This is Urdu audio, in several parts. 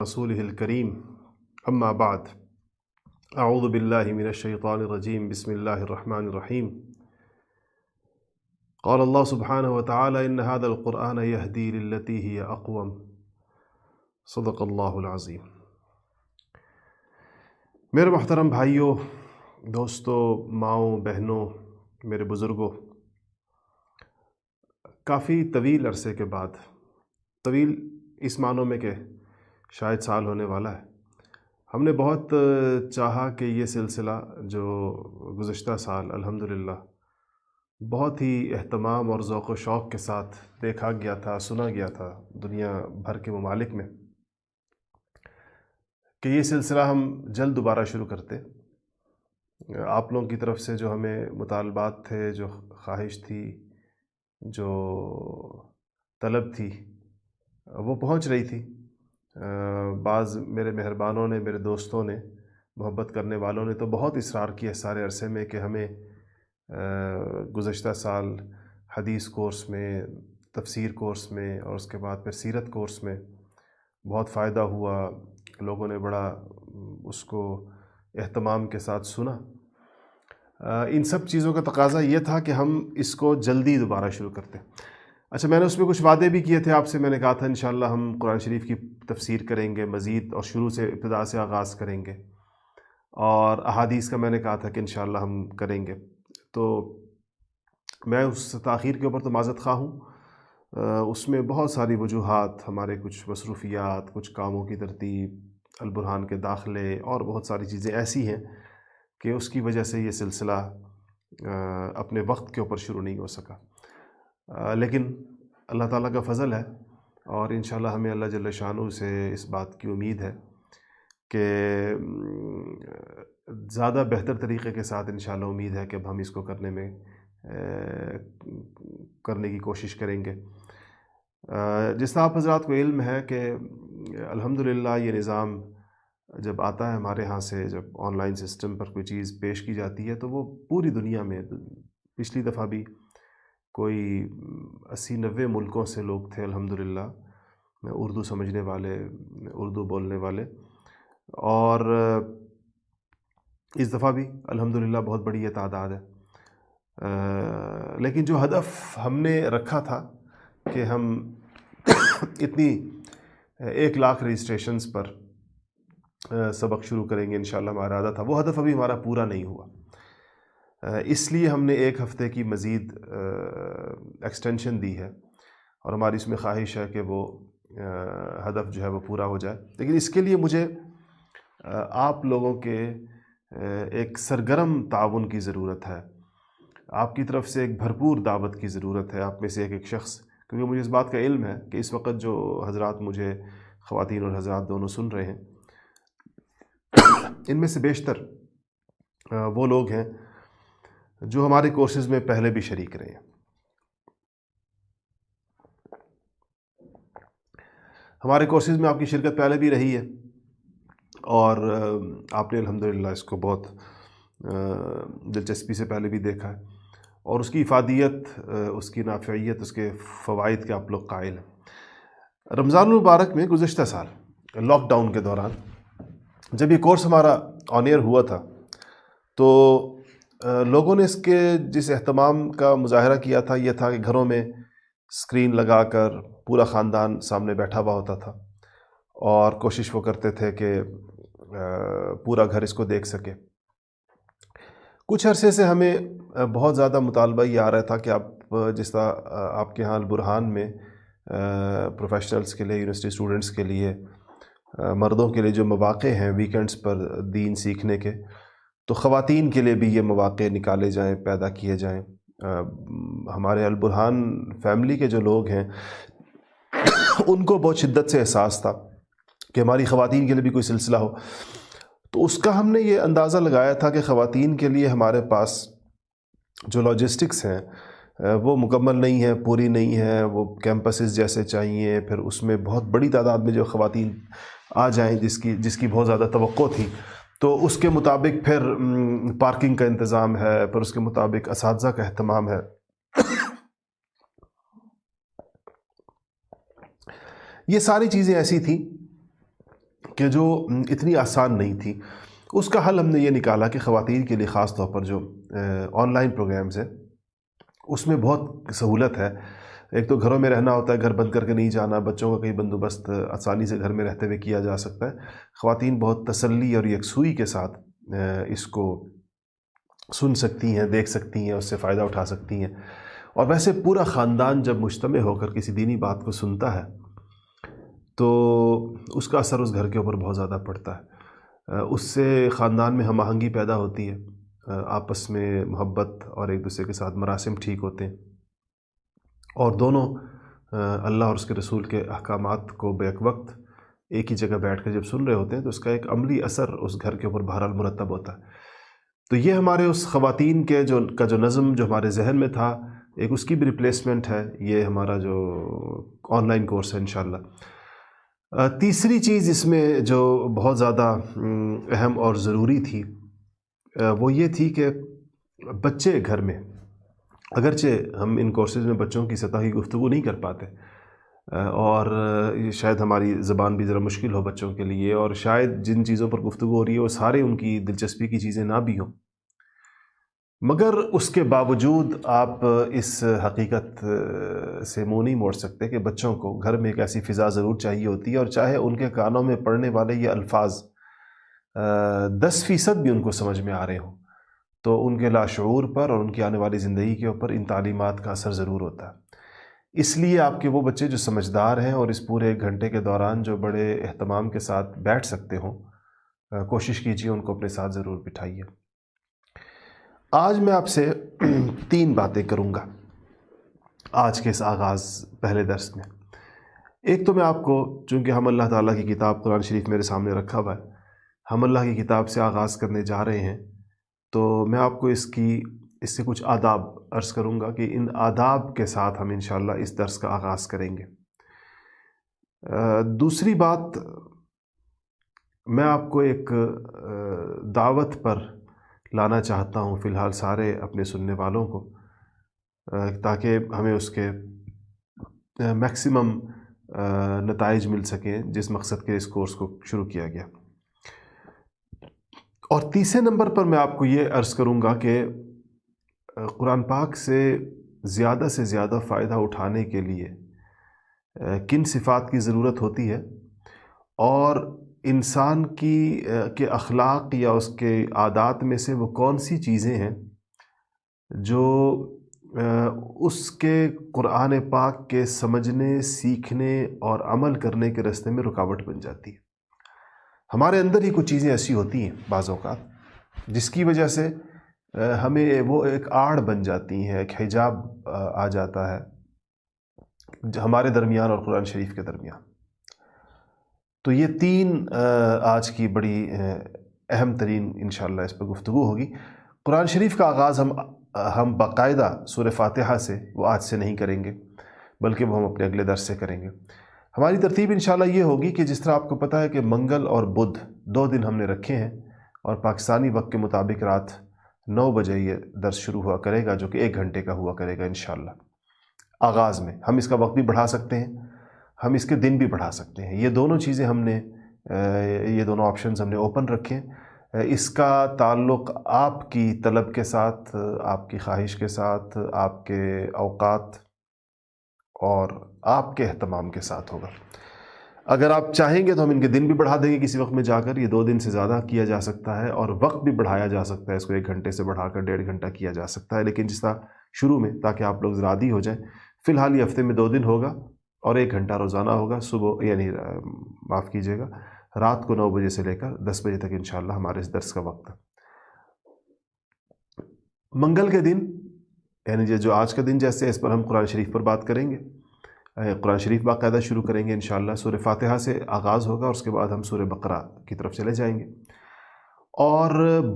رسوله الكريم أما بعد أعوذ بالله من الشيطان الرجيم بسم الله الرحمن الرحيم قال الله سبحانه وتعالى إن هذا القرآن يهدي للتي هي أقوم صدق الله العظيم۔ میرے محترم بھائیوں، دوستوں، ماؤں، بہنوں، میرے بزرگوں، کافی طویل عرصے کے بعد، طویل اس معنوں میں کہ شاید سال ہونے والا ہے، ہم نے بہت چاہا کہ یہ سلسلہ جو گزشتہ سال الحمدللہ بہت ہی اہتمام اور ذوق و شوق کے ساتھ دیکھا گیا تھا، سنا گیا تھا دنیا بھر کے ممالک میں، کہ یہ سلسلہ ہم جلد دوبارہ شروع کرتے۔ آپ لوگوں کی طرف سے جو ہمیں مطالبات تھے، جو خواہش تھی، جو طلب تھی، وہ پہنچ رہی تھی۔ بعض میرے مہربانوں نے، میرے دوستوں نے، محبت کرنے والوں نے تو بہت اصرار کیا سارے عرصے میں کہ ہمیں گزشتہ سال حدیث کورس میں، تفسیر کورس میں، اور اس کے بعد پھر سیرت کورس میں بہت فائدہ ہوا، لوگوں نے بڑا اس کو اہتمام کے ساتھ سنا۔ ان سب چیزوں کا تقاضا یہ تھا کہ ہم اس کو جلدی دوبارہ شروع کرتے۔ اچھا، میں نے اس میں کچھ وعدے بھی کیے تھے آپ سے۔ میں نے کہا تھا انشاءاللہ ہم قرآن شریف کی تفسیر کریں گے مزید، اور شروع سے، ابتدا سے آغاز کریں گے، اور احادیث کا میں نے کہا تھا کہ انشاءاللہ ہم کریں گے۔ تو میں اس تاخیر کے اوپر تو معذرت خواہ ہوں۔ اس میں بہت ساری وجوہات، ہمارے کچھ مصروفیات، کچھ کاموں کی ترتیب، البرہان کے داخلے، اور بہت ساری چیزیں ایسی ہیں کہ اس کی وجہ سے یہ سلسلہ اپنے وقت کے اوپر شروع نہیں ہو سکا۔ لیکن اللہ تعالیٰ کا فضل ہے، اور انشاءاللہ ہمیں اللہ جل شانہ سے اس بات کی امید ہے کہ زیادہ بہتر طریقے کے ساتھ انشاءاللہ امید ہے کہ اب ہم اس کو کرنے کی کوشش کریں گے۔ جس طرح آپ حضرات کو علم ہے کہ الحمدللہ یہ نظام جب آتا ہے ہمارے ہاں سے، جب آن لائن سسٹم پر کوئی چیز پیش کی جاتی ہے تو وہ پوری دنیا میں، پچھلی دفعہ بھی کوئی 80-90 ملکوں سے لوگ تھے الحمدللہ، اردو سمجھنے والے، اردو بولنے والے، اور اس دفعہ بھی الحمدللہ بہت بڑی یہ تعداد ہے۔ لیکن جو ہدف ہم نے رکھا تھا کہ ہم اتنی 1 لاکھ رجسٹریشنز پر سبق شروع کریں گے انشاءاللہ، ہمارا ارادہ تھا، وہ ہدف ابھی ہمارا پورا نہیں ہوا۔ اس لیے ہم نے 1 ہفتے کی مزید ایکسٹینشن دی ہے، اور ہماری اس میں خواہش ہے کہ وہ ہدف جو ہے وہ پورا ہو جائے۔ لیکن اس کے لیے مجھے آپ لوگوں کے ایک سرگرم تعاون کی ضرورت ہے، آپ کی طرف سے ایک بھرپور دعوت کی ضرورت ہے، آپ میں سے ایک شخص، کیونکہ مجھے اس بات کا علم ہے کہ اس وقت جو حضرات مجھے، خواتین اور حضرات دونوں سن رہے ہیں، ان میں سے بیشتر وہ لوگ ہیں جو ہمارے کورسز میں پہلے بھی شریک رہے ہیں۔ ہمارے کورسز میں آپ کی شرکت پہلے بھی رہی ہے، اور آپ نے الحمدللہ اس کو بہت دلچسپی سے پہلے بھی دیکھا ہے، اور اس کی افادیت، اس کی نافعیت، اس کے فوائد کے آپ لوگ قائل ہیں۔ رمضان المبارک میں گزشتہ سال لاک ڈاؤن کے دوران جب یہ کورس ہمارا آن ایئر ہوا تھا، تو لوگوں نے اس کے جس اہتمام کا مظاہرہ کیا تھا، یہ تھا کہ گھروں میں اسکرین لگا کر پورا خاندان سامنے بیٹھا ہوا ہوتا تھا، اور کوشش وہ کرتے تھے کہ پورا گھر اس کو دیکھ سکے۔ کچھ عرصے سے ہمیں بہت زیادہ مطالبہ یہ آ رہا تھا کہ آپ جس طرح آپ کے ہاں البرہان میں پروفیشنلز کے لیے، یونیورسٹی اسٹوڈنٹس کے لیے، مردوں کے لیے جو مواقع ہیں ویکنڈز پر دین سیکھنے کے، تو خواتین کے لیے بھی یہ مواقع نکالے جائیں، پیدا کیے جائیں۔ ہمارے البرہان فیملی کے جو لوگ ہیں ان کو بہت شدت سے احساس تھا کہ ہماری خواتین کے لیے بھی کوئی سلسلہ ہو، تو اس کا ہم نے یہ اندازہ لگایا تھا کہ خواتین کے لیے ہمارے پاس جو لاجسٹکس ہیں وہ مکمل نہیں ہے، پوری نہیں ہے، وہ کیمپسز جیسے چاہیے، پھر اس میں بہت بڑی تعداد میں جو خواتین آ جائیں جس کی بہت زیادہ توقع تھی، تو اس کے مطابق پھر پارکنگ کا انتظام ہے، پھر اس کے مطابق اساتذہ کا اہتمام ہے۔ یہ ساری چیزیں ایسی تھیں کہ جو اتنی آسان نہیں تھی، اس کا حل ہم نے یہ نکالا کہ خواتین کے لیے خاص طور پر جو آن لائن پروگرامز ہیں اس میں بہت سہولت ہے۔ ایک تو گھروں میں رہنا ہوتا ہے، گھر بند کر کے نہیں جانا، بچوں کا کہیں بندوبست آسانی سے گھر میں رہتے ہوئے کیا جا سکتا ہے۔ خواتین بہت تسلی اور یکسوئی کے ساتھ اس کو سن سکتی ہیں، دیکھ سکتی ہیں، اس سے فائدہ اٹھا سکتی ہیں۔ اور ویسے پورا خاندان جب مجتمع ہو کر کسی دینی بات کو سنتا ہے تو اس کا اثر اس گھر کے اوپر بہت زیادہ پڑتا ہے۔ اس سے خاندان میں ہم آہنگی پیدا ہوتی ہے، آپس میں محبت اور ایک دوسرے کے ساتھ مراسم ٹھیک ہوتے ہیں، اور دونوں اللہ اور اس کے رسول کے احکامات کو بیک وقت ایک ہی جگہ بیٹھ کر جب سن رہے ہوتے ہیں تو اس کا ایک عملی اثر اس گھر کے اوپر بہرحال مرتب ہوتا ہے۔ تو یہ ہمارے اس خواتین کے جو نظم جو ہمارے ذہن میں تھا، ایک اس کی بھی ریپلیسمنٹ ہے یہ ہمارا جو آن لائن کورس ہے انشاءاللہ۔ تیسری چیز اس میں جو بہت زیادہ اہم اور ضروری تھی وہ یہ تھی کہ بچے گھر میں، اگرچہ ہم ان کورسز میں بچوں کی سطح کی گفتگو نہیں کر پاتے، اور شاید ہماری زبان بھی ذرا مشکل ہو بچوں کے لیے، اور شاید جن چیزوں پر گفتگو ہو رہی ہے وہ سارے ان کی دلچسپی کی چیزیں نہ بھی ہوں، مگر اس کے باوجود آپ اس حقیقت سے منہ نہیں موڑ سکتے کہ بچوں کو گھر میں ایک ایسی فضا ضرور چاہیے ہوتی ہے، اور چاہے ان کے کانوں میں پڑنے والے یہ الفاظ 10% بھی ان کو سمجھ میں آ رہے ہوں، تو ان کے لاشعور پر اور ان کی آنے والی زندگی کے اوپر ان تعلیمات کا اثر ضرور ہوتا ہے۔ اس لیے آپ کے وہ بچے جو سمجھدار ہیں اور اس پورے 1 گھنٹے کے دوران جو بڑے اہتمام کے ساتھ بیٹھ سکتے ہوں، کوشش کیجیے ان کو اپنے ساتھ ضرور بٹھائیے۔ آج میں آپ سے 3 باتیں کروں گا آج کے اس آغاز پہلے درس میں۔ ایک تو میں آپ کو، چونکہ ہم اللہ تعالیٰ کی کتاب قرآن شریف میرے سامنے رکھا ہوا ہے، ہم اللہ کی کتاب سے آغاز کرنے جا رہے ہیں، تو میں آپ کو اس سے کچھ آداب عرض کروں گا کہ ان آداب کے ساتھ ہم انشاءاللہ اس درس کا آغاز کریں گے۔ دوسری بات، میں آپ کو ایک دعوت پر لانا چاہتا ہوں فی الحال سارے اپنے سننے والوں کو، تاکہ ہمیں اس کے میکسیمم نتائج مل سکیں جس مقصد کے اس کورس کو شروع کیا گیا۔ اور تیسرے نمبر پر میں آپ کو یہ عرض کروں گا کہ قرآن پاک سے زیادہ فائدہ اٹھانے کے لیے کن صفات کی ضرورت ہوتی ہے، اور انسان کے اخلاق یا اس کے عادات میں سے وہ کون سی چیزیں ہیں جو اس کے قرآن پاک کے سمجھنے، سیکھنے اور عمل کرنے کے راستے میں رکاوٹ بن جاتی ہے۔ ہمارے اندر ہی کچھ چیزیں ایسی ہوتی ہیں بعض اوقات جس کی وجہ سے ہمیں وہ ایک آڑ بن جاتی ہیں، ایک حجاب آ جاتا ہے ہمارے درمیان اور قرآن شریف کے درمیان۔ تو یہ 3 آج کی بڑی اہم ترین انشاءاللہ اس پر گفتگو ہوگی۔ قرآن شریف کا آغاز ہم باقاعدہ سورہ فاتحہ سے وہ آج سے نہیں کریں گے، بلکہ وہ ہم اپنے اگلے درس سے کریں گے۔ ہماری ترتیب انشاءاللہ یہ ہوگی کہ جس طرح آپ کو پتہ ہے کہ منگل اور بدھ 2 دن ہم نے رکھے ہیں، اور پاکستانی وقت کے مطابق رات 9 بجے یہ درس شروع ہوا کرے گا، جو کہ 1 گھنٹے کا ہوا کرے گا انشاءاللہ۔ آغاز میں ہم اس کا وقت بھی بڑھا سکتے ہیں، ہم اس کے دن بھی بڑھا سکتے ہیں، یہ دونوں چیزیں یہ دونوں آپشنز ہم نے اوپن رکھے ہیں۔ اس کا تعلق آپ کی طلب کے ساتھ، آپ کی خواہش کے ساتھ، آپ کے اوقات اور آپ کے اہتمام کے ساتھ ہوگا۔ اگر آپ چاہیں گے تو ہم ان کے دن بھی بڑھا دیں گے کسی وقت میں جا کر، یہ 2 دن سے زیادہ کیا جا سکتا ہے، اور وقت بھی بڑھایا جا سکتا ہے، اس کو 1 گھنٹے سے بڑھا کر 1.5 گھنٹہ کیا جا سکتا ہے، لیکن جس طرح شروع میں، تاکہ آپ لوگ ذرا عادی ہو جائیں، فی الحال یہ ہفتے میں 2 دن ہوگا، اور 1 گھنٹہ روزانہ ہوگا، صبح یعنی معاف کیجیے گا رات کو 9 بجے سے لے کر 10 بجے تک انشاءاللہ ہمارے اس درس کا وقت ہے۔ منگل کے دن یعنی جو آج کا دن جیسے، اس پر ہم قرآن شریف پر بات کریں گے، قرآن شریف باقاعدہ شروع کریں گے انشاءاللہ، سورہ فاتحہ سے آغاز ہوگا، اور اس کے بعد ہم سورہ بقرہ کی طرف چلے جائیں گے۔ اور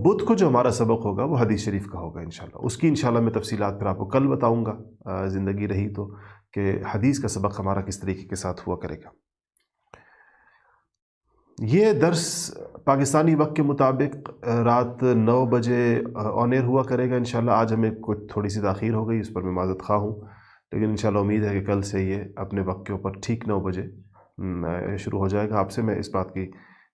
بدھ کو جو ہمارا سبق ہوگا وہ حدیث شریف کا ہوگا انشاءاللہ، اس کی انشاءاللہ میں تفصیلات پھر آپ کو کل بتاؤں گا زندگی رہی تو، کہ حدیث کا سبق ہمارا کس طریقے کے ساتھ ہوا کرے گا۔ یہ درس پاکستانی وقت کے مطابق رات 9 بجے آن ایئر ہوا کرے گا انشاءاللہ۔ آج ہمیں کچھ تھوڑی سی تاخیر ہو گئی، اس پر میں معذرت خواہ ہوں، لیکن انشاءاللہ امید ہے کہ کل سے یہ اپنے وقت کے اوپر ٹھیک 9 بجے شروع ہو جائے گا۔ آپ سے میں اس بات کی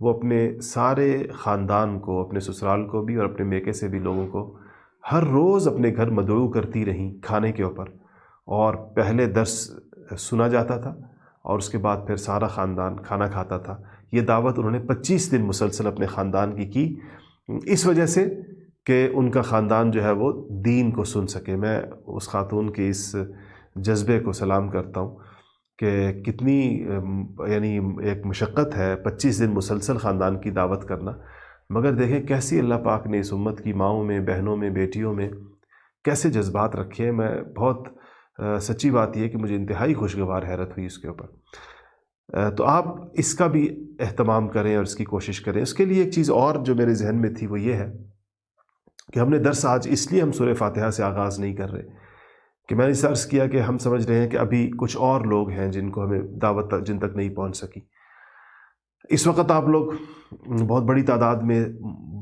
وہ اپنے سارے خاندان کو، اپنے سسرال کو بھی اور اپنے میکے سے بھی لوگوں کو ہر روز اپنے گھر مدعو کرتی رہیں کھانے کے اوپر، اور پہلے درس سنا جاتا تھا اور اس کے بعد پھر سارا خاندان کھانا کھاتا تھا۔ یہ دعوت انہوں نے 25 دن مسلسل اپنے خاندان کی اس وجہ سے کہ ان کا خاندان جو ہے وہ دین کو سن سکے۔ میں اس خاتون کے اس جذبے کو سلام کرتا ہوں کہ کتنی یعنی ایک مشقت ہے 25 دن مسلسل خاندان کی دعوت کرنا، مگر دیکھیں کیسی اللہ پاک نے اس امت کی ماؤں میں، بہنوں میں، بیٹیوں میں کیسے جذبات رکھے ہیں۔ میں بہت سچی بات یہ کہ مجھے انتہائی خوشگوار حیرت ہوئی اس کے اوپر۔ تو آپ اس کا بھی اہتمام کریں اور اس کی کوشش کریں۔ اس کے لیے ایک چیز اور جو میرے ذہن میں تھی وہ یہ ہے کہ ہم نے درس آج اس لیے ہم سورہ فاتحہ سے آغاز نہیں کر رہے کہ میں نے اس عرض کیا کہ ہم سمجھ رہے ہیں کہ ابھی کچھ اور لوگ ہیں جن کو ہمیں دعوت جن تک نہیں پہنچ سکی۔ اس وقت آپ لوگ بہت بڑی تعداد میں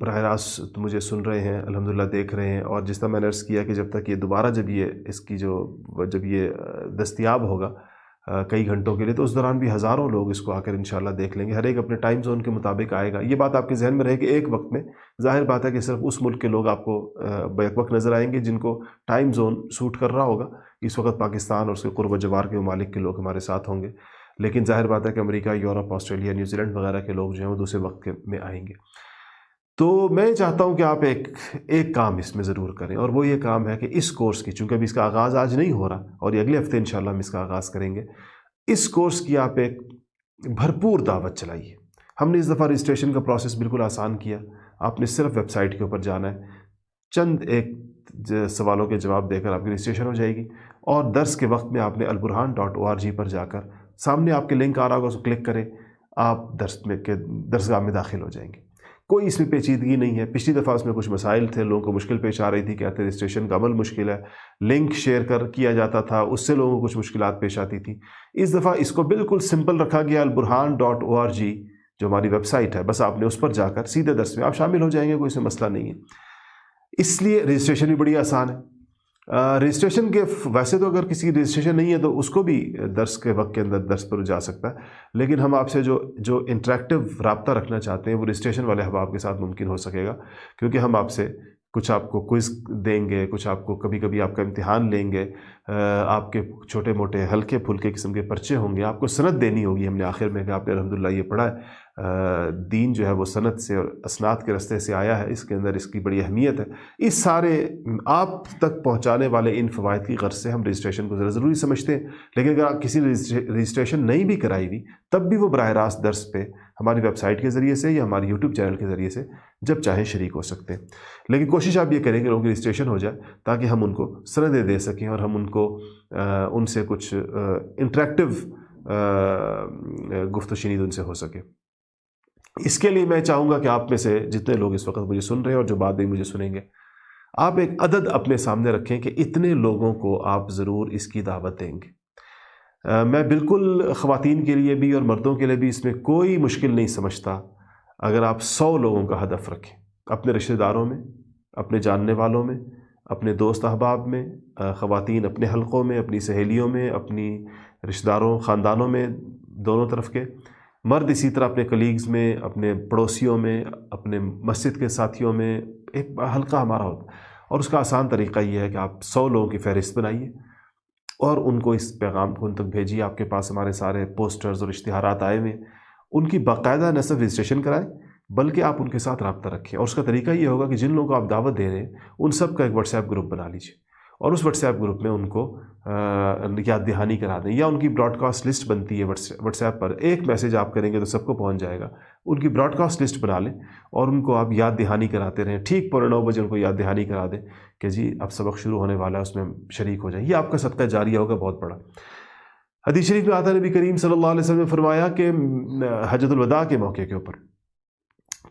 براہ راست مجھے سن رہے ہیں، الحمدللہ دیکھ رہے ہیں، اور جس طرح میں نے عرض کیا کہ جب تک یہ دوبارہ جب یہ دستیاب ہوگا کئی گھنٹوں کے لیے، تو اس دوران بھی ہزاروں لوگ اس کو آ کر انشاءاللہ دیکھ لیں گے، ہر ایک اپنے ٹائم زون کے مطابق آئے گا۔ یہ بات آپ کے ذہن میں رہے کہ ایک وقت میں ظاہر بات ہے کہ صرف اس ملک کے لوگ آپ کو بیک وقت نظر آئیں گے جن کو ٹائم زون سوٹ کر رہا ہوگا۔ اس وقت پاکستان اور اس کے قرب و جوار کے ممالک کے لوگ ہمارے ساتھ ہوں گے، لیکن ظاہر بات ہے کہ امریکہ، یورپ، آسٹریلیا، نیوزی لینڈ وغیرہ کے لوگ جو ہیں وہ دوسرے وقت میں آئیں گے۔ تو میں چاہتا ہوں کہ آپ ایک کام اس میں ضرور کریں، اور وہ یہ کام ہے کہ اس کورس کی، چونکہ ابھی اس کا آغاز آج نہیں ہو رہا اور یہ اگلے ہفتے انشاءاللہ ہم اس کا آغاز کریں گے، اس کورس کی آپ ایک بھرپور دعوت چلائیے۔ ہم نے اس دفعہ رجسٹریشن کا پروسیس بالکل آسان کیا۔ آپ نے صرف ویب سائٹ کے اوپر جانا ہے، چند ایک سوالوں کے جواب دے کر آپ کی رجسٹریشن ہو جائے گی، اور درس کے وقت میں آپ نے البرہان.org پر جا کر سامنے آپ کے لنک آ رہا ہوگا، اس کو کلک کریں، آپ درسگاہ میں داخل ہو جائیں گے۔ کوئی اس میں پیچیدگی نہیں ہے۔ پچھلی دفعہ اس میں کچھ مسائل تھے، لوگوں کو مشکل پیش آ رہی تھی، کہتے رجسٹریشن کا عمل مشکل ہے، لنک شیئر کیا جاتا تھا، اس سے لوگوں کو کچھ مشکلات پیش آتی تھی۔ اس دفعہ اس کو بالکل سمپل رکھا گیا، البرہان.org جو ہماری ویب سائٹ ہے، بس آپ نے اس پر جا کر سیدھے درس میں آپ شامل ہو جائیں گے، کوئی اس میں مسئلہ نہیں ہے۔ اس لیے رجسٹریشن بھی بڑی آسان ہے۔ رجسٹریشن کے ویسے تو اگر کسی کی رجسٹریشن نہیں ہے تو اس کو بھی درس کے وقت کے اندر درس پر جا سکتا ہے، لیکن ہم آپ سے جو انٹریکٹیو رابطہ رکھنا چاہتے ہیں وہ رجسٹریشن والے احباب کے ساتھ ممکن ہو سکے گا، کیونکہ ہم آپ سے کچھ آپ کو کوئز دیں گے، کچھ آپ کو کبھی آپ کا امتحان لیں گے، آپ کے چھوٹے موٹے ہلکے پھلکے قسم کے پرچے ہوں گے، آپ کو سند دینی ہوگی ہم نے آخر میں کہ آپ نے الحمدللہ یہ پڑھا ہے، دین جو ہے وہ سند سے اور اسناد کے رستے سے آیا ہے، اس کے اندر اس کی بڑی اہمیت ہے۔ اس سارے آپ تک پہنچانے والے ان فوائد کی غرض سے ہم رجسٹریشن کو ضروری سمجھتے ہیں، لیکن اگر آپ کسی رجسٹریشن نہیں بھی کرائی ہوئی تب بھی وہ براہ راست درس پہ ہماری ویب سائٹ کے ذریعے سے یا ہماری یوٹیوب چینل کے ذریعے سے جب چاہیں شریک ہو سکتے ہیں۔ لیکن کوشش آپ یہ کریں کہ لوگوں کی رجسٹریشن ہو جائے تاکہ ہم ان کو سندیں دے سکیں اور ہم ان کو ان سے کچھ انٹریکٹیو گفت و شنید ان سے ہو سکے۔ اس کے لیے میں چاہوں گا کہ آپ میں سے جتنے لوگ اس وقت مجھے سن رہے ہیں اور جو بعد میں مجھے سنیں گے، آپ ایک عدد اپنے سامنے رکھیں کہ اتنے لوگوں کو آپ ضرور اس کی دعوت دیں گے۔ میں بالکل خواتین کے لیے بھی اور مردوں کے لیے بھی اس میں کوئی مشکل نہیں سمجھتا اگر آپ 100 لوگوں کا ہدف رکھیں، اپنے رشتہ داروں میں، اپنے جاننے والوں میں، اپنے دوست احباب میں، خواتین اپنے حلقوں میں، اپنی سہیلیوں میں، اپنی رشتہ داروں خاندانوں میں، دونوں طرف کے مرد اسی طرح اپنے کلیگز میں، اپنے پڑوسیوں میں، اپنے مسجد کے ساتھیوں میں ایک حلقہ ہمارا ہوتا ہے۔ اور اس کا آسان طریقہ یہ ہے کہ آپ 100 لوگوں کی فہرست بنائیے اور ان کو اس پیغام کو ان تک بھیجیے۔ آپ کے پاس ہمارے سارے پوسٹرز اور اشتہارات آئے ہوئے، ان کی باقاعدہ نہ صرف رجسٹریشن کرائیں بلکہ آپ ان کے ساتھ رابطہ رکھیں، اور اس کا طریقہ یہ ہوگا کہ جن لوگوں کو آپ دعوت دے رہے ہیں ان سب کا ایک واٹس ایپ گروپ بنا لیجیے، اور اس واٹس ایپ گروپ میں ان کو یاد دہانی کرا دیں، یا ان کی براڈ کاسٹ لسٹ بنتی ہے واٹس ایپ پر، ایک میسیج آپ کریں گے تو سب کو پہنچ جائے گا، ان کی براڈ کاسٹ لسٹ بنا لیں اور ان کو آپ یاد دہانی کراتے رہیں، ٹھیک 9:15 بجے ان کو یاد دہانی کرا دیں کہ جی اب سبق شروع ہونے والا ہے، اس میں شریک ہو جائیں۔ یہ آپ کا صدقہ جاریہ ہوگا بہت بڑا۔ حدیث شریف میں آتا ہے، نبی کریم صلی اللہ علیہ وسلم نے فرمایا کہ حجۃ الوداع کے موقع کے اوپر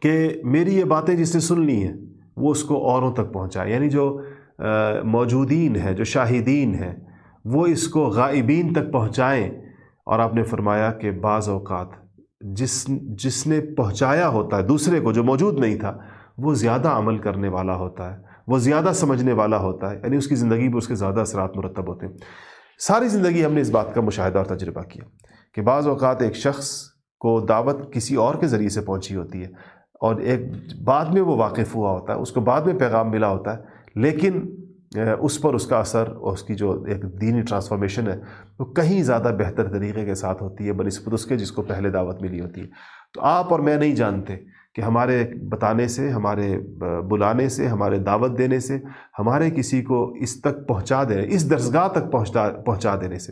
کہ میری یہ باتیں جس نے سن لی ہیں وہ اس کو اوروں تک پہنچائے، یعنی جو موجودین ہیں، جو شاہدین ہیں، وہ اس کو غائبین تک پہنچائیں۔ اور آپ نے فرمایا کہ بعض اوقات جس نے پہنچایا ہوتا ہے دوسرے کو، جو موجود نہیں تھا، وہ زیادہ عمل کرنے والا ہوتا ہے، وہ زیادہ سمجھنے والا ہوتا ہے، یعنی اس کی زندگی پر اس کے زیادہ اثرات مرتب ہوتے ہیں۔ ساری زندگی ہم نے اس بات کا مشاہدہ اور تجربہ کیا کہ بعض اوقات ایک شخص کو دعوت کسی اور کے ذریعے سے پہنچی ہوتی ہے اور ایک بعد میں وہ واقف ہوا ہوتا ہے، اس کو بعد میں پیغام ملا ہوتا ہے، لیکن اس پر اس کا اثر اور اس کی جو ایک دینی ٹرانسفارمیشن ہے وہ کہیں زیادہ بہتر طریقے کے ساتھ ہوتی ہے بنسبت اس کے جس کو پہلے دعوت ملی ہوتی ہے۔ تو آپ اور میں نہیں جانتے کہ ہمارے بتانے سے، ہمارے بلانے سے، ہمارے دعوت دینے سے، ہمارے کسی کو اس تک پہنچا دینے، اس درسگاہ تک پہنچا دینے سے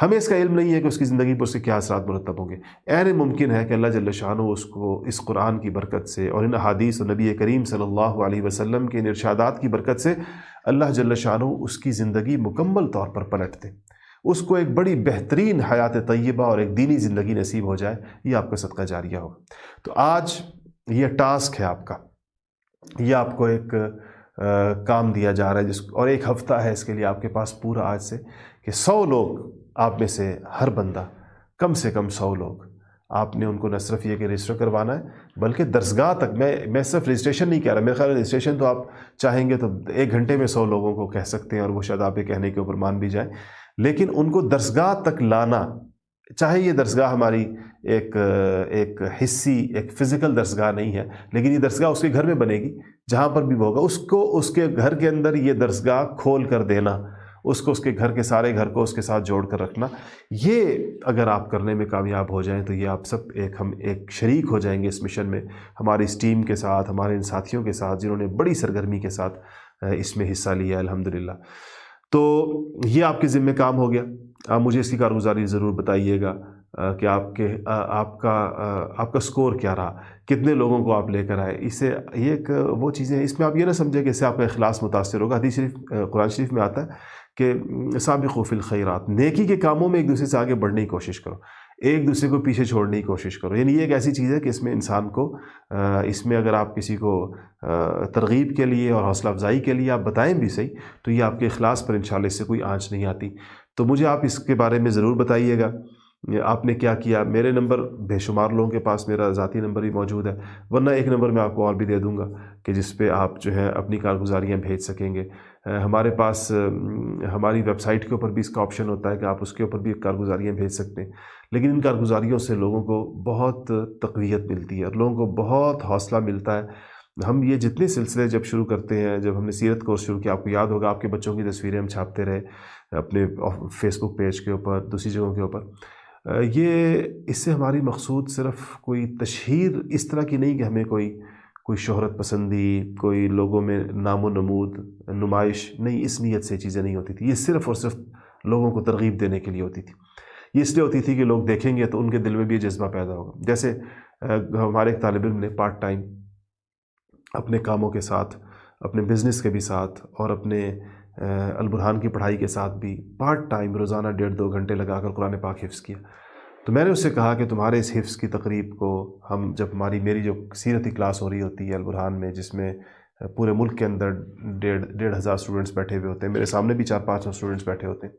ہمیں اس کا علم نہیں ہے کہ اس کی زندگی پر اس کے کیا اثرات مرتب ہوں گے۔ عین ممکن ہے کہ اللہ جل شانہ اس کو اس قرآن کی برکت سے اور ان احادیث و نبی کریم صلی اللہ علیہ وسلم کے ان ارشادات کی برکت سے اللہ جل شانہ اس کی زندگی مکمل طور پر پلٹ دے، اس کو ایک بڑی بہترین حیات طیبہ اور ایک دینی زندگی نصیب ہو جائے، یہ آپ کا صدقہ جاریہ ہو۔ تو آج یہ ٹاسک ہے آپ کا، یہ آپ کو ایک کام دیا جا رہا ہے اور ایک ہفتہ ہے اس کے لیے آپ کے پاس پورا آج سے، کہ 100 لوگ آپ میں سے ہر بندہ، کم سے کم 100 لوگ آپ نے ان کو نہ صرف یہ کہ رجسٹر کروانا ہے بلکہ درسگاہ تک، میں صرف رجسٹریشن نہیں کہہ رہا، میرے خیال ہے رجسٹریشن تو آپ چاہیں گے تو 1 گھنٹے میں 100 لوگوں کو کہہ سکتے ہیں اور وہ شاید آپ کے کہنے کے اوپر مان بھی جائیں، لیکن ان کو درسگاہ تک لانا، چاہے یہ درسگاہ ہماری ایک حصی، ایک فزیکل درسگاہ نہیں ہے، لیکن یہ درسگاہ اس کے گھر میں بنے گی، جہاں پر بھی وہ ہوگا اس کو اس کے گھر کے اندر یہ درسگاہ کھول کر دینا، اس کو اس کے گھر کے سارے گھر کو اس کے ساتھ جوڑ کر رکھنا، یہ اگر آپ کرنے میں کامیاب ہو جائیں تو یہ آپ سب ہم ایک شریک ہو جائیں گے اس مشن میں، ہماری اس ٹیم کے ساتھ، ہمارے ان ساتھیوں کے ساتھ جنہوں نے بڑی سرگرمی کے ساتھ اس میں حصہ لیا الحمدللہ۔ تو یہ آپ کے ذمہ کام ہو گیا، آپ مجھے اس کی کارگزاری ضرور بتائیے گا کہ آپ کا سکور کیا رہا، کتنے لوگوں کو آپ لے کر آئے۔ اس سے یہ ایک وہ چیزیں ہیں، اس میں آپ یہ نہ سمجھیں کہ اس سے آپ کا اخلاص متاثر ہوگا۔ حدیث شریف، قرآن شریف میں آتا ہے کہ سابقوا فی الخیرات، نیکی کے کاموں میں ایک دوسرے سے آگے بڑھنے کی کوشش کرو، ایک دوسرے کو پیچھے چھوڑنے کی کوشش کرو۔ یعنی یہ ایک ایسی چیز ہے کہ اس میں انسان کو، اس میں اگر آپ کسی کو ترغیب کے لیے اور حوصلہ افزائی کے لیے آپ بتائیں بھی صحیح، تو یہ آپ کے اخلاص پر انشاءاللہ اس سے کوئی آنچ نہیں آتی۔ تو مجھے آپ اس کے بارے میں ضرور بتائیے گا آپ نے کیا کیا۔ میرے نمبر بے شمار لوگوں کے پاس میرا ذاتی نمبر بھی موجود ہے، ورنہ ایک نمبر میں آپ کو اور بھی دے دوں گا کہ جس پہ آپ جو ہے اپنی کارگزاریاں بھیج سکیں گے۔ ہمارے پاس ہماری ویب سائٹ کے اوپر بھی اس کا آپشن ہوتا ہے کہ آپ اس کے اوپر بھی کارگزاریاں بھیج سکتے ہیں، لیکن ان کارگزاریوں سے لوگوں کو بہت تقویت ملتی ہے اور لوگوں کو بہت حوصلہ ملتا ہے۔ ہم یہ جتنے سلسلے جب شروع کرتے ہیں، جب ہم نے سیرت کورس شروع کیا، آپ کو یاد ہوگا آپ کے بچوں کی تصویریں ہم چھاپتے رہے اپنے فیس بک پیج کے اوپر، دوسری جگہوں کے اوپر، یہ اس سے ہماری مقصود صرف کوئی تشہیر اس طرح کی نہیں کہ ہمیں کوئی شہرت پسندی، کوئی لوگوں میں نام و نمود، نمائش نہیں، اس نیت سے چیزیں نہیں ہوتی تھی۔ یہ صرف اور صرف لوگوں کو ترغیب دینے کے لیے ہوتی تھی۔ یہ اس لیے ہوتی تھی کہ لوگ دیکھیں گے تو ان کے دل میں بھی یہ جذبہ پیدا ہوگا۔ جیسے ہمارے ایک طالب علم نے پارٹ ٹائم اپنے کاموں کے ساتھ، اپنے بزنس کے بھی ساتھ اور اپنے البرہان کی پڑھائی کے ساتھ بھی پارٹ ٹائم روزانہ 1.5-2 گھنٹے لگا کر قرآن پاک حفظ کیا۔ تو میں نے اس سے کہا کہ تمہارے اس حفظ کی تقریب کو ہم جب میری جو سیرتی کلاس ہو رہی ہوتی ہے البرہان میں، جس میں پورے ملک کے اندر 1,500 اسٹوڈنٹس بیٹھے ہوئے ہوتے ہیں، میرے سامنے بھی 400-500 اسٹوڈنٹس بیٹھے ہوتے ہیں،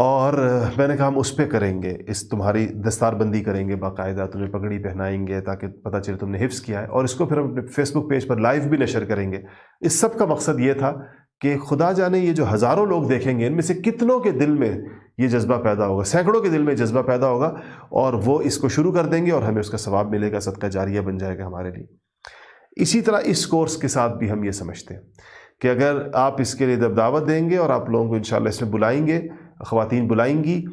اور میں نے کہا ہم اس پہ کریں گے، اس تمہاری دستار بندی کریں گے، باقاعدہ تمہیں پگڑی پہنائیں گے تاکہ پتہ چلے تم نے حفظ کیا ہے، اور اس کو پھر ہم اپنے فیس بک پیج پر لائیو بھی نشر کریں گے۔ اس سب کا مقصد یہ تھا کہ خدا جانے یہ جو ہزاروں لوگ دیکھیں گے، ان میں سے کتنوں کے دل میں یہ جذبہ پیدا ہوگا، سینکڑوں کے دل میں جذبہ پیدا ہوگا، اور وہ اس کو شروع کر دیں گے اور ہمیں اس کا ثواب ملے گا، صدقہ جاریہ بن جائے گا ہمارے لیے۔ اسی طرح اس کورس کے ساتھ بھی ہم یہ سمجھتے ہیں کہ اگر آپ اس کے لیے دعوت دیں گے اور آپ لوگوں کو انشاءاللہ اس میں بلائیں گے، خواتین بلائیں گی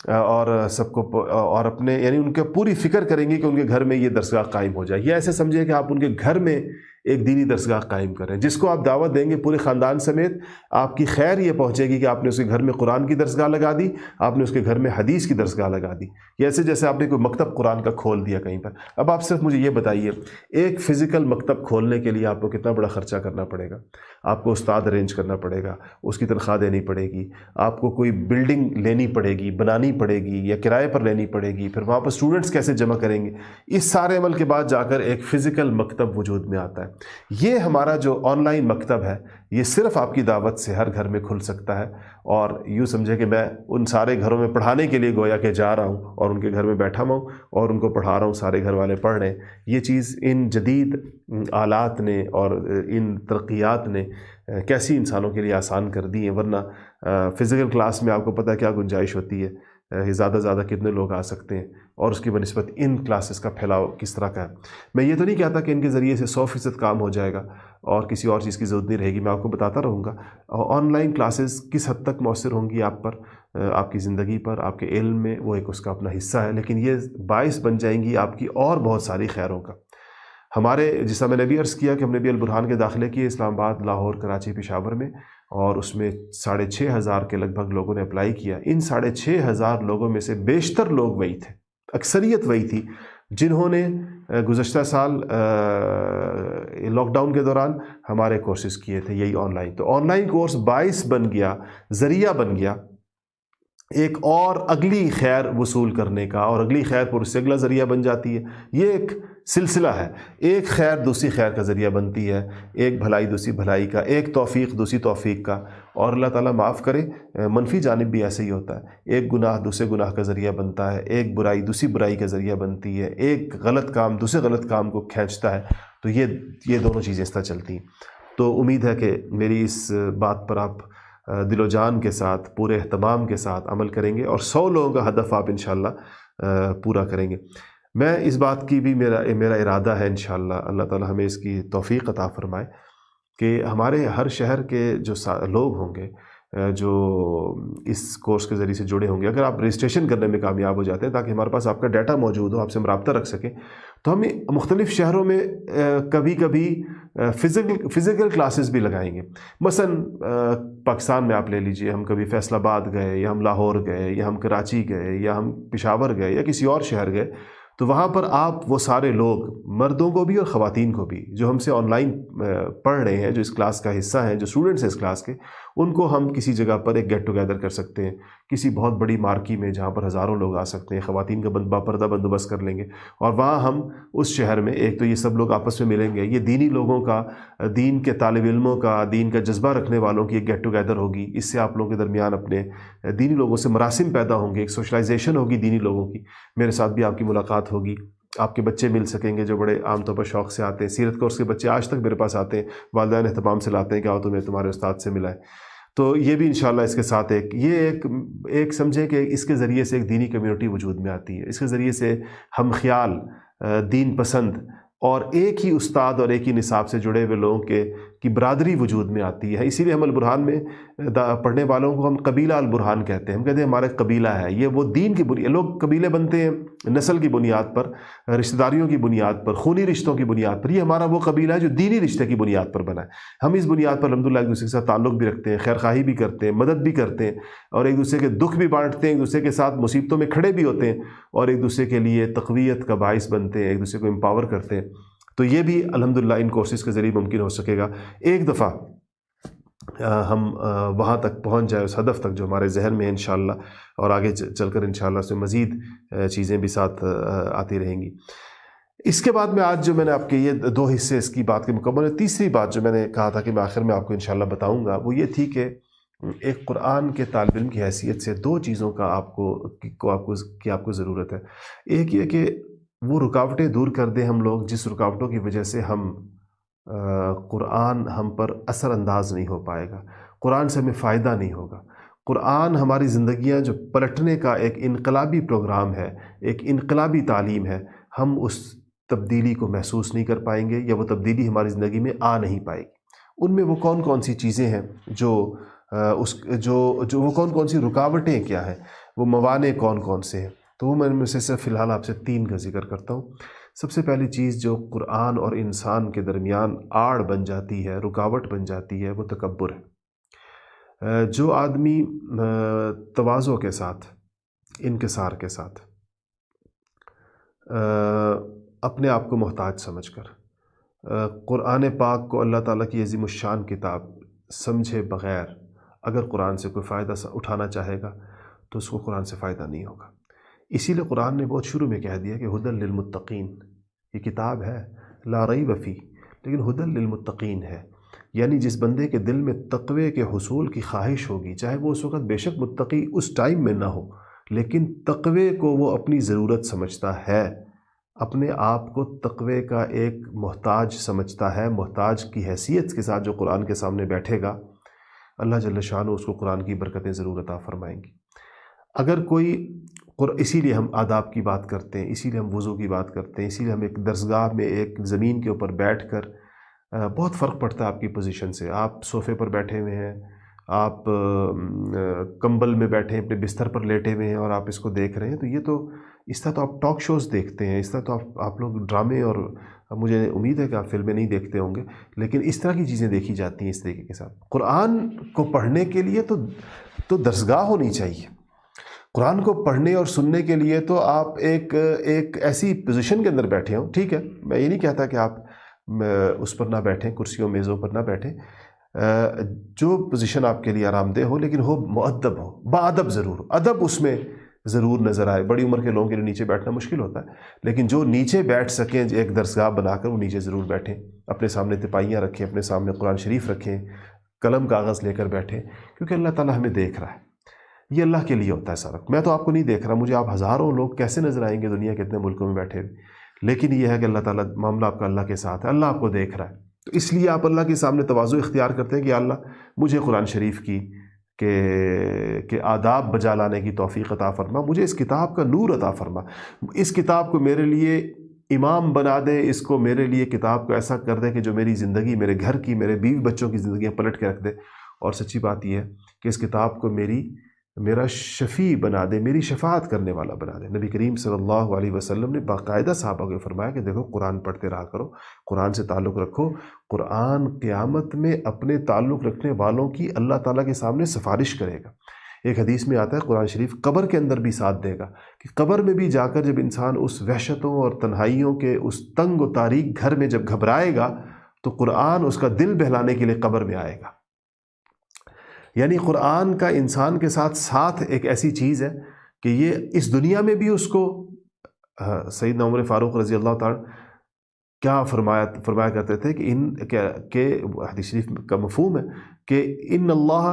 اور سب کو، اور اپنے یعنی ان کے پوری فکر کریں گی کہ ان کے گھر میں یہ درسگاہ قائم ہو جائے۔ یہ ایسے سمجھے کہ آپ ان کے گھر میں ایک دینی درسگاہ قائم کریں، جس کو آپ دعوت دیں گے پورے خاندان سمیت، آپ کی خیر یہ پہنچے گی کہ آپ نے اس کے گھر میں قرآن کی درسگاہ لگا دی، آپ نے اس کے گھر میں حدیث کی درسگاہ لگا دی، یہ ایسے جیسے آپ نے کوئی مکتب قرآن کا کھول دیا کہیں پر۔ اب آپ صرف مجھے یہ بتائیے، ایک فزیکل مکتب کھولنے کے لیے آپ کو کتنا بڑا خرچہ کرنا پڑے گا؟ آپ کو استاد ارینج کرنا پڑے گا، اس کی تنخواہ دینی پڑے گی، آپ کو کوئی بلڈنگ لینی پڑے گی، بنانی پڑے گی یا کرائے پر لینی پڑے گی، پھر وہاں پر اسٹوڈنٹس کیسے جمع کریں گے؟ اس سارے عمل کے بعد جا کر ایک فزیکل مکتب وجود میں آتا ہے۔ یہ ہمارا جو آن لائن مکتب ہے، یہ صرف آپ کی دعوت سے ہر گھر میں کھل سکتا ہے، اور یوں سمجھے کہ میں ان سارے گھروں میں پڑھانے کے لیے گویا کہ جا رہا ہوں اور ان کے گھر میں بیٹھا ہوں اور ان کو پڑھا رہا ہوں، سارے گھر والے پڑھ رہے ہیں۔ یہ چیز ان جدید آلات نے اور ان ترقیات نے کیسی انسانوں کے لیے آسان کر دی ہیں، ورنہ فزیکل کلاس میں آپ کو پتہ کیا گنجائش ہوتی ہے، زیادہ سے زیادہ کتنے لوگ آ سکتے ہیں اور اس کی بنسبت ان کلاسز کا پھیلاؤ کس طرح کا ہے. میں یہ تو نہیں کہتا کہ ان کے ذریعے سے 100% کام ہو جائے گا اور کسی اور چیز کی ضرورت نہیں رہے گی. میں آپ کو بتاتا رہوں گا آن لائن کلاسز کس حد تک مؤثر ہوں گی آپ پر, آپ کی زندگی پر, آپ کے علم میں, وہ ایک اس کا اپنا حصہ ہے, لیکن یہ باعث بن جائیں گی آپ کی اور بہت ساری خیروں کا. ہمارے جیسا میں نے بھی عرض کیا کہ ہم نے بھی البرہان کے داخلے کیے اسلام آباد, لاہور, کراچی, پشاور میں, اور اس میں 6,500 کے لگ بھگ لوگوں نے اپلائی کیا. ان 6,500 لوگوں میں سے بیشتر لوگ وہی تھے, اکثریت وہی تھی جنہوں نے گزشتہ سال لاک ڈاؤن کے دوران ہمارے کورسز کیے تھے یہی آن لائن. تو آن لائن کورس باعث بن گیا, ذریعہ بن گیا ایک اور اگلی خیر وصول کرنے کا, اور اگلی خیر پر اس سے اگلا ذریعہ بن جاتی ہے. یہ ایک سلسلہ ہے, ایک خیر دوسری خیر کا ذریعہ بنتی ہے, ایک بھلائی دوسری بھلائی کا, ایک توفیق دوسری توفیق کا. اور اللہ تعالیٰ معاف کرے منفی جانب بھی ایسے ہی ہوتا ہے, ایک گناہ دوسرے گناہ کا ذریعہ بنتا ہے, ایک برائی دوسری برائی کا ذریعہ بنتی ہے, ایک غلط کام دوسرے غلط کام کو کھینچتا ہے. تو یہ دونوں چیزیں اس طرح چلتی ہیں. تو امید ہے کہ میری اس بات پر آپ دل و جان کے ساتھ, پورے اہتمام کے ساتھ عمل کریں گے اور 100 لوگوں کا ہدف آپ انشاءاللہ پورا کریں گے. میں اس بات کی بھی میرا ارادہ ہے انشاءاللہ, اللہ تعالی ہمیں اس کی توفیق عطا فرمائے کہ ہمارے ہر شہر کے جو لوگ ہوں گے جو اس کورس کے ذریعے سے جڑے ہوں گے, اگر آپ رجسٹریشن کرنے میں کامیاب ہو جاتے ہیں تاکہ ہمارے پاس آپ کا ڈیٹا موجود ہو, آپ سے ہم رابطہ رکھ سکیں, تو ہم مختلف شہروں میں کبھی کبھی فزیکل کلاسز بھی لگائیں گے. مثلا پاکستان میں آپ لے لیجئے, ہم کبھی فیصل آباد گئے, یا ہم لاہور گئے, یا ہم کراچی گئے, یا ہم پشاور گئے, یا کسی اور شہر گئے, تو وہاں پر آپ وہ سارے لوگ, مردوں کو بھی اور خواتین کو بھی, جو ہم سے آن لائن پڑھ رہے ہیں, جو اس کلاس کا حصہ ہیں, جو اسٹوڈنٹس ہیں اس کلاس کے, ان کو ہم کسی جگہ پر ایک گیٹ ٹوگیدر کر سکتے ہیں, کسی بہت بڑی مارکی میں جہاں پر ہزاروں لوگ آ سکتے ہیں. خواتین کا باپردہ بندوبست کر لیں گے, اور وہاں ہم اس شہر میں ایک تو یہ سب لوگ آپس میں ملیں گے, یہ دینی لوگوں کا, دین کے طالب علموں کا, دین کا جذبہ رکھنے والوں کی ایک گیٹ ٹوگیدر ہوگی. اس سے آپ لوگوں کے درمیان اپنے دینی لوگوں سے مراسم پیدا ہوں گے, ایک سوشلائزیشن ہوگی دینی لوگوں کی. میرے ساتھ بھی آپ کی ملاقات ہوگی, آپ کے بچے مل سکیں گے جو بڑے عام طور پر شوق سے آتے ہیں. سیرت کورس کے بچے آج تک میرے پاس آتے ہیں, والدین اہتمام سے لاتے ہیں کہ آؤ تمہیں تمہارے استاد سے ملا ہے. تو یہ بھی انشاءاللہ اس کے ساتھ ایک سمجھیں کہ اس کے ذریعے سے ایک دینی کمیونٹی وجود میں آتی ہے. اس کے ذریعے سے ہم خیال, دین پسند اور ایک ہی استاد اور ایک ہی نصاب سے جڑے ہوئے لوگوں کی برادری وجود میں آتی ہے. اسی لیے ہم البرہان میں پڑھنے والوں کو ہم قبیلہ البرہان کہتے ہیں. ہم کہتے ہیں ہمارا قبیلہ ہے. یہ وہ دین کی بنیاد, لوگ قبیلے بنتے ہیں نسل کی بنیاد پر, رشتہ داریوں کی بنیاد پر, خونی رشتوں کی بنیاد پر. یہ ہمارا وہ قبیلہ ہے جو دینی رشتے کی بنیاد پر بنا ہے. ہم اس بنیاد پر الحمدللہ ایک دوسرے کے ساتھ تعلق بھی رکھتے ہیں, خیر خواہی بھی کرتے ہیں, مدد بھی کرتے ہیں, اور ایک دوسرے کے دکھ بھی بانٹتے ہیں, ایک دوسرے کے ساتھ مصیبتوں میں کھڑے بھی ہوتے ہیں, اور ایک دوسرے کے لیے تقویت کا باعث بنتے ہیں, ایک دوسرے کو امپاور کرتے ہیں. تو یہ بھی الحمدللہ ان کورسز کے ذریعے ممکن ہو سکے گا. ایک دفعہ ہم وہاں تک پہنچ جائے, اس ہدف تک جو ہمارے ذہن میں ہے انشاءاللہ, اور آگے چل کر انشاءاللہ اس میں مزید چیزیں بھی ساتھ آتی رہیں گی. اس کے بعد میں آج جو میں نے آپ کے یہ 2 حصے اس کی بات کے مکمل ہے. تیسری بات جو میں نے کہا تھا کہ میں آخر میں آپ کو انشاءاللہ بتاؤں گا, وہ یہ تھی کہ ایک قرآن کے طالب علم کی حیثیت سے 2 چیزوں کا آپ کو ضرورت ہے. ایک یہ کہ وہ رکاوٹیں دور کر دیں ہم لوگ, جس رکاوٹوں کی وجہ سے قرآن ہم پر اثر انداز نہیں ہو پائے گا, قرآن سے ہمیں فائدہ نہیں ہوگا. قرآن ہماری زندگیاں جو پلٹنے کا ایک انقلابی پروگرام ہے, ایک انقلابی تعلیم ہے, ہم اس تبدیلی کو محسوس نہیں کر پائیں گے, یا وہ تبدیلی ہماری زندگی میں آ نہیں پائے گی. ان میں وہ کون سی چیزیں ہیں جو وہ کون سی رکاوٹیں کیا ہیں, وہ موانع کون سے ہیں. تو وہ میں سے صرف فی الحال آپ سے 3 کا ذکر کرتا ہوں. سب سے پہلی چیز جو قرآن اور انسان کے درمیان آڑ بن جاتی ہے, رکاوٹ بن جاتی ہے, وہ تکبر ہے. جو آدمی تواضع کے ساتھ, انکسار کے ساتھ, اپنے آپ کو محتاج سمجھ کر قرآن پاک کو اللہ تعالیٰ کی عظیم الشان کتاب سمجھے بغیر اگر قرآن سے کوئی فائدہ اٹھانا چاہے گا تو اس کو قرآن سے فائدہ نہیں ہوگا. اسی لیے قرآن نے بہت شروع میں کہہ دیا کہ ھدی للمتقین, یہ کتاب ہے لا ریب فی, لیکن ھدی للمتقین ہے. یعنی جس بندے کے دل میں تقوی کے حصول کی خواہش ہوگی, چاہے وہ اس وقت بے شک متقی اس ٹائم میں نہ ہو, لیکن تقوی کو وہ اپنی ضرورت سمجھتا ہے, اپنے آپ کو تقوی کا ایک محتاج سمجھتا ہے, محتاج کی حیثیت کے ساتھ جو قرآن کے سامنے بیٹھے گا, اللہ جل شانہ اس کو قرآن کی برکتیں ضرور عطا فرمائیں گی. اگر کوئی اسی لیے ہم آداب کی بات کرتے ہیں، اسی لیے ہم وضو کی بات کرتے ہیں، اسی لیے ہم ایک درسگاہ میں ایک زمین کے اوپر بیٹھ کر بہت فرق پڑتا ہے آپ کی پوزیشن سے. آپ صوفے پر بیٹھے ہوئے ہیں، آپ کمبل میں بیٹھے ہیں، اپنے بستر پر لیٹے ہوئے ہیں اور آپ اس کو دیکھ رہے ہیں، تو یہ تو اس طرح تو آپ ٹاک شوز دیکھتے ہیں، اس طرح تو آپ لوگ ڈرامے، اور مجھے امید ہے کہ آپ فلمیں نہیں دیکھتے ہوں گے، لیکن اس طرح کی چیزیں دیکھی جاتی ہیں اس طریقے کے ساتھ. قرآن کو پڑھنے کے لیے تو درسگاہ ہونی چاہیے. قرآن کو پڑھنے اور سننے کے لیے تو آپ ایک ایسی پوزیشن کے اندر بیٹھے ہوں. ٹھیک ہے، میں یہ نہیں کہتا کہ آپ اس پر نہ بیٹھیں، کرسیوں میزوں پر نہ بیٹھیں، جو پوزیشن آپ کے لیے آرام دہ ہو، لیکن ہو مؤدب ہو، باادب ضرور ہو. ادب اس میں ضرور نظر آئے. بڑی عمر کے لوگوں کے لیے نیچے بیٹھنا مشکل ہوتا ہے، لیکن جو نیچے بیٹھ سکیں، ایک درسگاہ بنا کر وہ نیچے ضرور بیٹھیں. اپنے سامنے تپائیاں رکھیں، اپنے سامنے قرآن شریف رکھیں، قلم کاغذ لے کر بیٹھیں، کیونکہ اللہ تعالیٰ ہمیں دیکھ رہا ہے. یہ اللہ کے لیے ہوتا ہے سارا. میں تو آپ کو نہیں دیکھ رہا، مجھے آپ ہزاروں لوگ کیسے نظر آئیں گے دنیا کے اتنے ملکوں میں بیٹھے ہوئے، لیکن یہ ہے کہ اللہ تعالیٰ، معاملہ آپ کا اللہ کے ساتھ ہے، اللہ آپ کو دیکھ رہا ہے. تو اس لیے آپ اللہ کے سامنے تواضع اختیار کرتے ہیں کہ یا اللہ مجھے قرآن شریف کی کہ آداب بجا لانے کی توفیق عطا فرما، مجھے اس کتاب کا نور عطا فرما، اس کتاب کو میرے لیے امام بنا دے، اس کو میرے لیے کتاب کو ایسا کر دے کہ جو میری زندگی، میرے گھر کی، میرے بیوی بچوں کی زندگیاں پلٹ کے رکھ دے. اور سچی بات یہ ہے کہ اس کتاب کو میرا شفیع بنا دے، میری شفاعت کرنے والا بنا دے. نبی کریم صلی اللہ علیہ وسلم نے باقاعدہ صحابہ کو فرمایا کہ دیکھو قرآن پڑھتے رہا کرو، قرآن سے تعلق رکھو. قرآن قیامت میں اپنے تعلق رکھنے والوں کی اللہ تعالیٰ کے سامنے سفارش کرے گا. ایک حدیث میں آتا ہے قرآن شریف قبر کے اندر بھی ساتھ دے گا، کہ قبر میں بھی جا کر جب انسان اس وحشتوں اور تنہائیوں کے اس تنگ و تاریک گھر میں جب گھبرائے گا تو قرآن اس کا دل بہلانے کے لیے قبر میں آئے گا. یعنی قرآن کا انسان کے ساتھ ایک ایسی چیز ہے کہ یہ اس دنیا میں بھی اس کو سیدنا عمر فاروق رضی اللہ تعالیٰ کیا فرمایا کرتے تھے کہ حدیث شریف کا مفہوم ہے کہ ان اللہ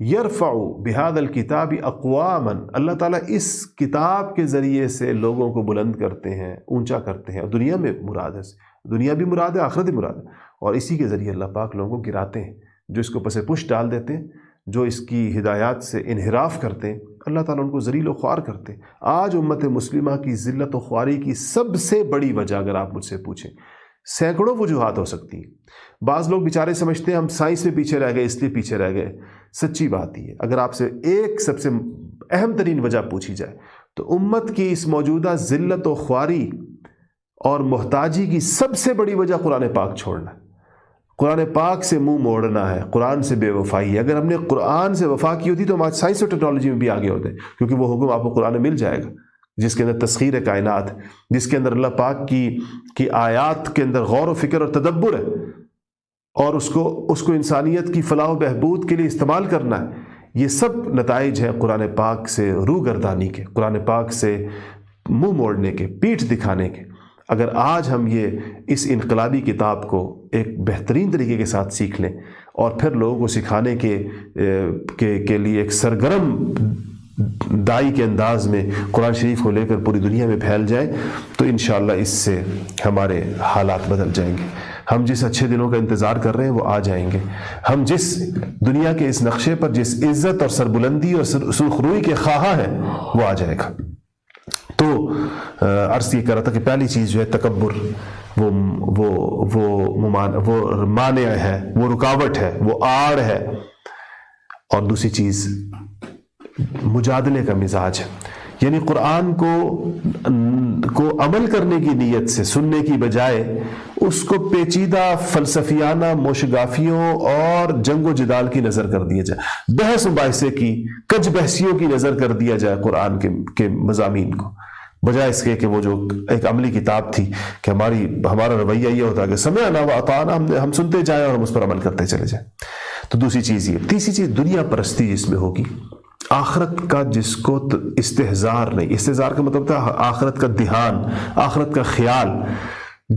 یرفع بہذا الکتاب اقواما، اللہ تعالیٰ اس کتاب کے ذریعے سے لوگوں کو بلند کرتے ہیں، اونچا کرتے ہیں. اور دنیا میں مراد ہے، دنیا بھی مراد ہے، آخرت بھی مراد ہے. اور اسی کے ذریعے اللہ پاک لوگوں کو گراتے ہیں، جو اس کو پس پش ڈال دیتے ہیں، جو اس کی ہدایات سے انحراف کرتے ہیں، اللہ تعالیٰ ان کو ذلیل و خوار کرتے ہیں. آج امت مسلمہ کی ذلت و خواری کی سب سے بڑی وجہ اگر آپ مجھ سے پوچھیں، سینکڑوں وجوہات ہو سکتی ہیں. بعض لوگ بیچارے سمجھتے ہیں ہم سائنس میں پیچھے رہ گئے اس لیے پیچھے رہ گئے. سچی بات یہ ہے، اگر آپ سے ایک سب سے اہم ترین وجہ پوچھی جائے تو امت کی اس موجودہ ذلت و خواری اور محتاجی کی سب سے بڑی وجہ قرآن پاک چھوڑنا ہے، قرآن پاک سے منہ موڑنا ہے، قرآن سے بے وفائی ہے. اگر ہم نے قرآن سے وفا کی ہوتی تو ہم آج سائنس اور ٹیکنالوجی میں بھی آگے ہوتے، کیونکہ وہ حکم آپ کو قرآن میں مل جائے گا جس کے اندر تسخیر کائنات ہے، جس کے اندر اللہ پاک کی آیات کے اندر غور و فکر اور تدبر ہے، اور اس کو انسانیت کی فلاح و بہبود کے لیے استعمال کرنا ہے. یہ سب نتائج ہیں قرآن پاک سے روگردانی کے، قرآن پاک سے منہ موڑنے کے، پیٹھ دکھانے کے. اگر آج ہم اس انقلابی کتاب کو ایک بہترین طریقے کے ساتھ سیکھ لیں اور پھر لوگوں کو سکھانے کے لیے ایک سرگرم دائی کے انداز میں قرآن شریف کو لے کر پوری دنیا میں پھیل جائے تو انشاءاللہ اس سے ہمارے حالات بدل جائیں گے. ہم جس اچھے دنوں کا انتظار کر رہے ہیں وہ آ جائیں گے. ہم جس دنیا کے اس نقشے پر جس عزت اور سربلندی اور سرخروئی کے خواہاں ہیں وہ آ جائے گا. تو عرض یہ کر رہا تھا کہ پہلی چیز جو ہے تکبر، وہ مانع ہے، وہ رکاوٹ ہے، وہ آڑ ہے. اور دوسری چیز مجادلے کا مزاج ہے، یعنی قرآن کو عمل کرنے کی نیت سے سننے کی بجائے اس کو پیچیدہ فلسفیانہ موشگافیوں اور جنگ و جدال کی نظر کر دیا جائے، بحث مباحثے کی، کج بحثیوں کی نظر کر دیا جائے قرآن کے مضامین کو، بجائے اس کے کہ وہ جو ایک عملی کتاب تھی کہ ہمارا رویہ یہ ہوتا ہے کہ سمعنا و اطعنا، ہم سنتے جائیں اور ہم اس پر عمل کرتے چلے جائیں. تو دوسری چیز یہ. تیسری چیز دنیا پرستی جس میں ہوگی، آخرت کا جس کو استحضار نہیں. استحضار کا مطلب تھا آخرت کا دھیان، آخرت کا خیال.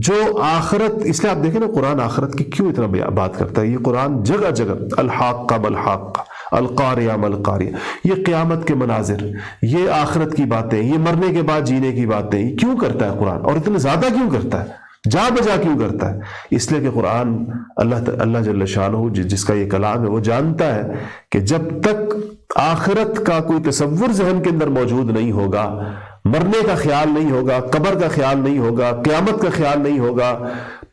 جو آخرت، اس لیے آپ دیکھیں نا قرآن آخرت کی کیوں اتنا بات کرتا ہے. یہ قرآن جگہ جگہ الحاقہ مالحاقہ، القاریہ مالقاریہ، یہ قیامت کے مناظر، یہ آخرت کی باتیں، یہ مرنے کے بعد جینے کی باتیں، یہ کیوں کرتا ہے قرآن؟ اور اتنا زیادہ کیوں کرتا ہے؟ جا بجا کیوں کرتا ہے؟ اس لیے کہ قرآن اللہ جل شانہ جس کا یہ کلام ہے وہ جانتا ہے کہ جب تک آخرت کا کوئی تصور ذہن کے اندر موجود نہیں ہوگا، مرنے کا خیال نہیں ہوگا، قبر کا خیال نہیں ہوگا، قیامت کا خیال نہیں ہوگا،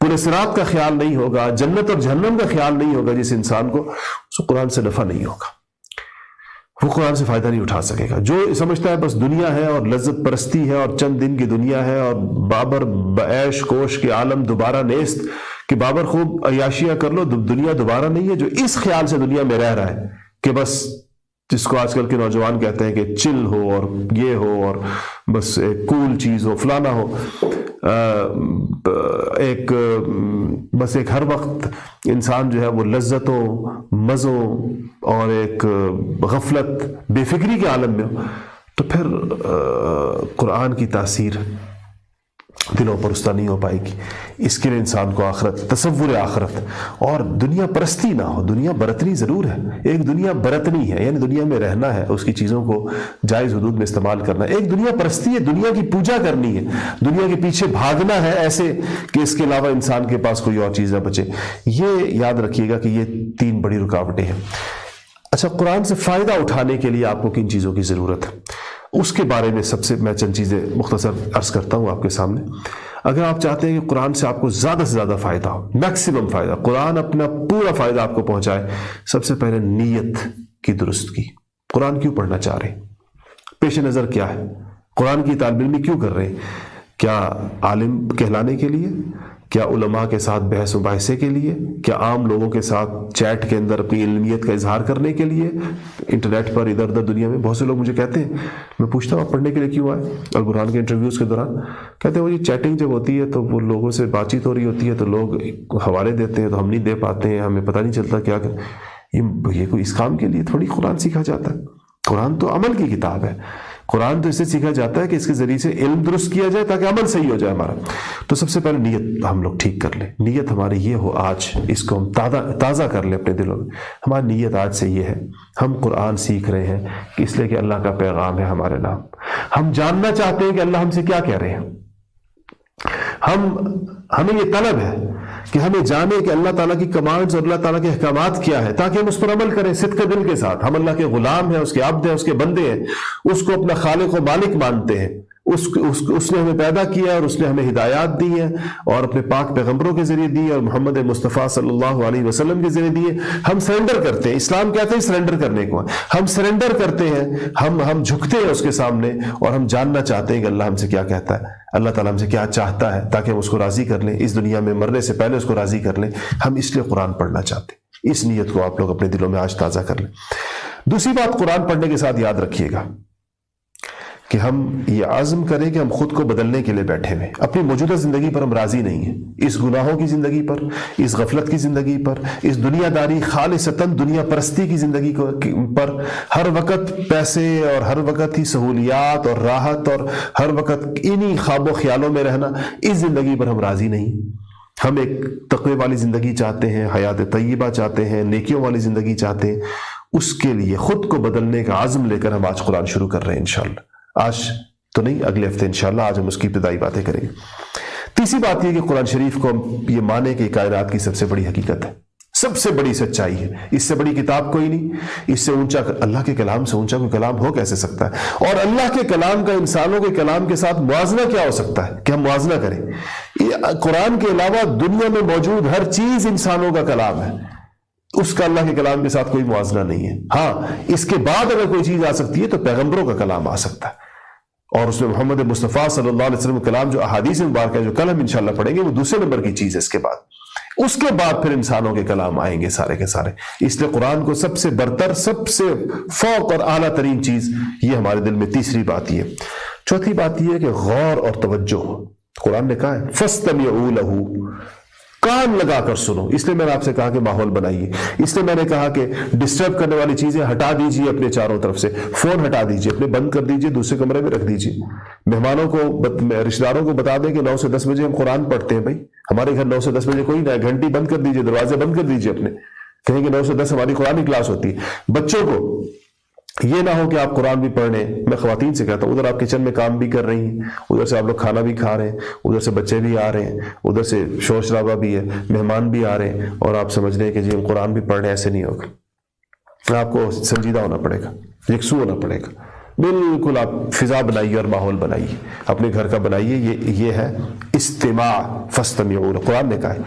پورے صراط کا خیال نہیں ہوگا، جنت اور جہنم کا خیال نہیں ہوگا، جس انسان کو اس قرآن سے نفع نہیں ہوگا، وہ قرآن سے فائدہ نہیں اٹھا سکے گا۔ جو سمجھتا ہے بس دنیا ہے اور لذت پرستی ہے اور چند دن کی دنیا ہے اور بابر بعیش کوش کے عالم دوبارہ نیست، کہ بابر خوب عیاشیاں کر لو، دنیا دوبارہ نہیں ہے، جو اس خیال سے دنیا میں رہ رہا ہے کہ بس، جس کو آج کل کے نوجوان کہتے ہیں کہ چل ہو اور یہ ہو اور بس ایک کول چیز ہو، فلانا ہو، بس ایک ہر وقت انسان جو ہے وہ لذتوں، مزوں اور ایک غفلت، بے فکری کے عالم میں ہو، تو پھر قرآن کی تاثیر دلوں پر اس طرح نہیں ہو پائے گی۔ اس کے لیے انسان کو آخرت، تصور آخرت اور دنیا پرستی نہ ہو۔ دنیا برتنی ضرور ہے، ایک دنیا برتنی ہے، یعنی دنیا میں رہنا ہے، اس کی چیزوں کو جائز حدود میں استعمال کرنا ہے۔ ایک دنیا پرستی ہے، دنیا کی پوجا کرنی ہے، دنیا کے پیچھے بھاگنا ہے ایسے کہ اس کے علاوہ انسان کے پاس کوئی اور چیز نہ بچے۔ یہ یاد رکھیے گا کہ یہ تین بڑی رکاوٹیں ہیں۔ اچھا، قرآن سے فائدہ اٹھانے کے لیے آپ کو کن چیزوں کی ضرورت ہے، اس کے بارے میں سب سے میں چند چیزیں مختصر عرض کرتا ہوں آپ کے سامنے۔ اگر آپ چاہتے ہیں کہ قرآن سے آپ کو زیادہ سے زیادہ فائدہ ہو، میکسیمم فائدہ، قرآن اپنا پورا فائدہ آپ کو پہنچائے، سب سے پہلے نیت کی درست کی۔ قرآن کیوں پڑھنا چاہ رہے ہیں؟ پیش نظر کیا ہے؟ قرآن کی طالب علمی کیوں کر رہے ہیں؟ کیا عالم کہلانے کے لیے؟ کیا علماء کے ساتھ بحث و مباحثے کے لیے؟ کیا عام لوگوں کے ساتھ چیٹ کے اندر اپنی علمیت کا اظہار کرنے کے لیے؟ انٹرنیٹ پر ادھر ادھر دنیا میں بہت سے لوگ مجھے کہتے ہیں، میں پوچھتا ہوں آپ پڑھنے کے لیے کیوں آئے القرآن کے انٹرویوز کے دوران؟ کہتے ہیں وہ یہ چیٹنگ جب ہوتی ہے تو وہ لوگوں سے بات چیت ہو رہی ہوتی ہے تو لوگ حوالے دیتے ہیں تو ہم نہیں دے پاتے ہیں، ہمیں پتہ نہیں چلتا کیا یہ کوئی اس کام کے لیے تھوڑی قرآن سیکھا جاتا ہے۔ قرآن تو عمل کی کتاب ہے، قرآن تو اس سے سیکھا جاتا ہے کہ اس کے ذریعے سے علم درست کیا جائے تاکہ عمل صحیح ہو جائے ہمارا۔ تو سب سے پہلے نیت ہم لوگ ٹھیک کر لیں، نیت ہماری یہ ہو، آج اس کو ہم تازہ کر لیں اپنے دلوں میں۔ ہماری نیت آج سے یہ ہے، ہم قرآن سیکھ رہے ہیں کہ اس لیے کہ اللہ کا پیغام ہے ہمارے نام، ہم جاننا چاہتے ہیں کہ اللہ ہم سے کیا کہہ رہے ہیں، ہمیں یہ طلب ہے کہ ہمیں جانے کہ اللہ تعالیٰ کی کمانڈز اور اللہ تعالیٰ کے احکامات کیا ہے تاکہ ہم اس پر عمل کریں صدق دل کے ساتھ۔ ہم اللہ کے غلام ہیں، اس کے عبد ہیں، اس کے بندے ہیں، اس کو اپنا خالق و مالک مانتے ہیں، اس نے ہمیں پیدا کیا اور اس نے ہمیں ہدایات دی ہیں اور اپنے پاک پیغمبروں کے ذریعے دی اور محمد مصطفیٰ صلی اللہ علیہ وسلم کے ذریعے دیے۔ ہم سرنڈر کرتے ہیں، اسلام کہتے ہیں سرنڈر کرنے کو، ہم سرنڈر کرتے ہیں، ہم جھکتے ہیں اس کے سامنے اور ہم جاننا چاہتے ہیں کہ اللہ ہم سے کیا کہتا ہے، اللہ تعالیٰ ہم سے کیا چاہتا ہے تاکہ ہم اس کو راضی کر لیں، اس دنیا میں مرنے سے پہلے اس کو راضی کر لیں۔ ہم اس لیے قرآن پڑھنا چاہتے ہیں، اس نیت کو آپ لوگ اپنے دلوں میں آج تازہ کر لیں۔ دوسری بات قرآن پڑھنے کے ساتھ یاد رکھیے گا کہ ہم یہ عزم کریں کہ ہم خود کو بدلنے کے لیے بیٹھے ہوئے، اپنی موجودہ زندگی پر ہم راضی نہیں ہیں، اس گناہوں کی زندگی پر، اس غفلت کی زندگی پر، اس دنیا داری خالصتاً دنیا پرستی کی زندگی پر، ہر وقت پیسے اور ہر وقت ہی سہولیات اور راحت اور ہر وقت انہی خواب و خیالوں میں رہنا، اس زندگی پر ہم راضی نہیں۔ ہم ایک تقوی والی زندگی چاہتے ہیں، حیات طیبہ چاہتے ہیں، نیکیوں والی زندگی چاہتے ہیں۔ اس کے لیے خود کو بدلنے کا عزم لے کر ہم آج قرآن شروع کر رہے ہیں انشاءاللہ۔ آج تو نہیں، اگلے ہفتے انشاءاللہ، آج ہم اس کی ابتدائی باتیں کریں گے۔ تیسری بات یہ کہ قرآن شریف کو ہم یہ مانیں کہ کائنات کی سب سے بڑی حقیقت ہے، سب سے بڑی سچائی ہے، اس سے بڑی کتاب کوئی نہیں، اس سے اونچا اللہ کے کلام سے اونچا کوئی کلام ہو کیسے سکتا ہے؟ اور اللہ کے کلام کا انسانوں کے کلام کے ساتھ موازنہ کیا ہو سکتا ہے کہ ہم موازنہ کریں؟ قرآن کے علاوہ دنیا میں موجود ہر چیز انسانوں کا کلام ہے، اس کا اللہ کے کلام کے ساتھ کوئی موازنہ نہیں ہے۔ ہاں، اس کے بعد اگر کوئی چیز آ سکتی ہے تو پیغمبروں کا کلام آ سکتا ہے، اور اس میں محمد مصطفیٰ صلی اللہ علیہ وسلم کا کلام جو احادیث مبارکہ ہے، جو کل ہم انشاءاللہ پڑھیں گے، وہ دوسرے نمبر کی چیز ہے۔ اس کے بعد پھر انسانوں کے کلام آئیں گے سارے کے سارے۔ اس لیے قرآن کو سب سے برتر، سب سے فوق اور اعلیٰ ترین چیز یہ ہمارے دل میں تیسری بات یہ ہے۔ چوتھی بات یہ ہے کہ غور اور توجہ، قرآن نے کہا ہے فَاسْتَمِعُوا لَهُ، کان لگا کر سنو۔ اس لیے میں نے آپ سے کہا کہ ماحول بنائیے، اس لیے میں نے کہا کہ ڈسٹرب کرنے والی چیزیں ہٹا دیجیے اپنے چاروں طرف سے، فون ہٹا دیجیے، اپنے بند کر دیجیے، دوسرے کمرے میں رکھ دیجیے۔ مہمانوں کو، رشتہ داروں کو بتا دیں کہ 9 سے 10 بجے ہم قرآن پڑھتے ہیں۔ بھائی ہمارے گھر 9 سے 10 بجے کوئی نہ ہے، گھنٹی بند کر دیجیے، دروازے بند کر دیجیے اپنے، کہیں کہ 9 سے 10 ہماری قرآن کی کلاس ہوتی ہے۔ بچوں کو یہ نہ ہو کہ آپ قرآن بھی پڑھ رہے ہیں، میں خواتین سے کہتا ہوں ادھر آپ کچن میں کام بھی کر رہی ہیں، ادھر سے آپ لوگ کھانا بھی کھا رہے ہیں، ادھر سے بچے بھی آ رہے ہیں، ادھر سے شور شرابہ بھی ہے، مہمان بھی آ رہے ہیں، اور آپ سمجھ رہے ہیں کہ جی ہم قرآن بھی پڑھ رہے ہیں۔ ایسے نہیں ہوگا، آپ کو سنجیدہ ہونا پڑے گا، یکسو ہونا پڑے گا. بالکل آپ فضا بنائیے اور ماحول بنائیے، اپنے گھر کا بنائیے. یہ ہے استماع، فاستمعوا، قرآن نے کہا ہے.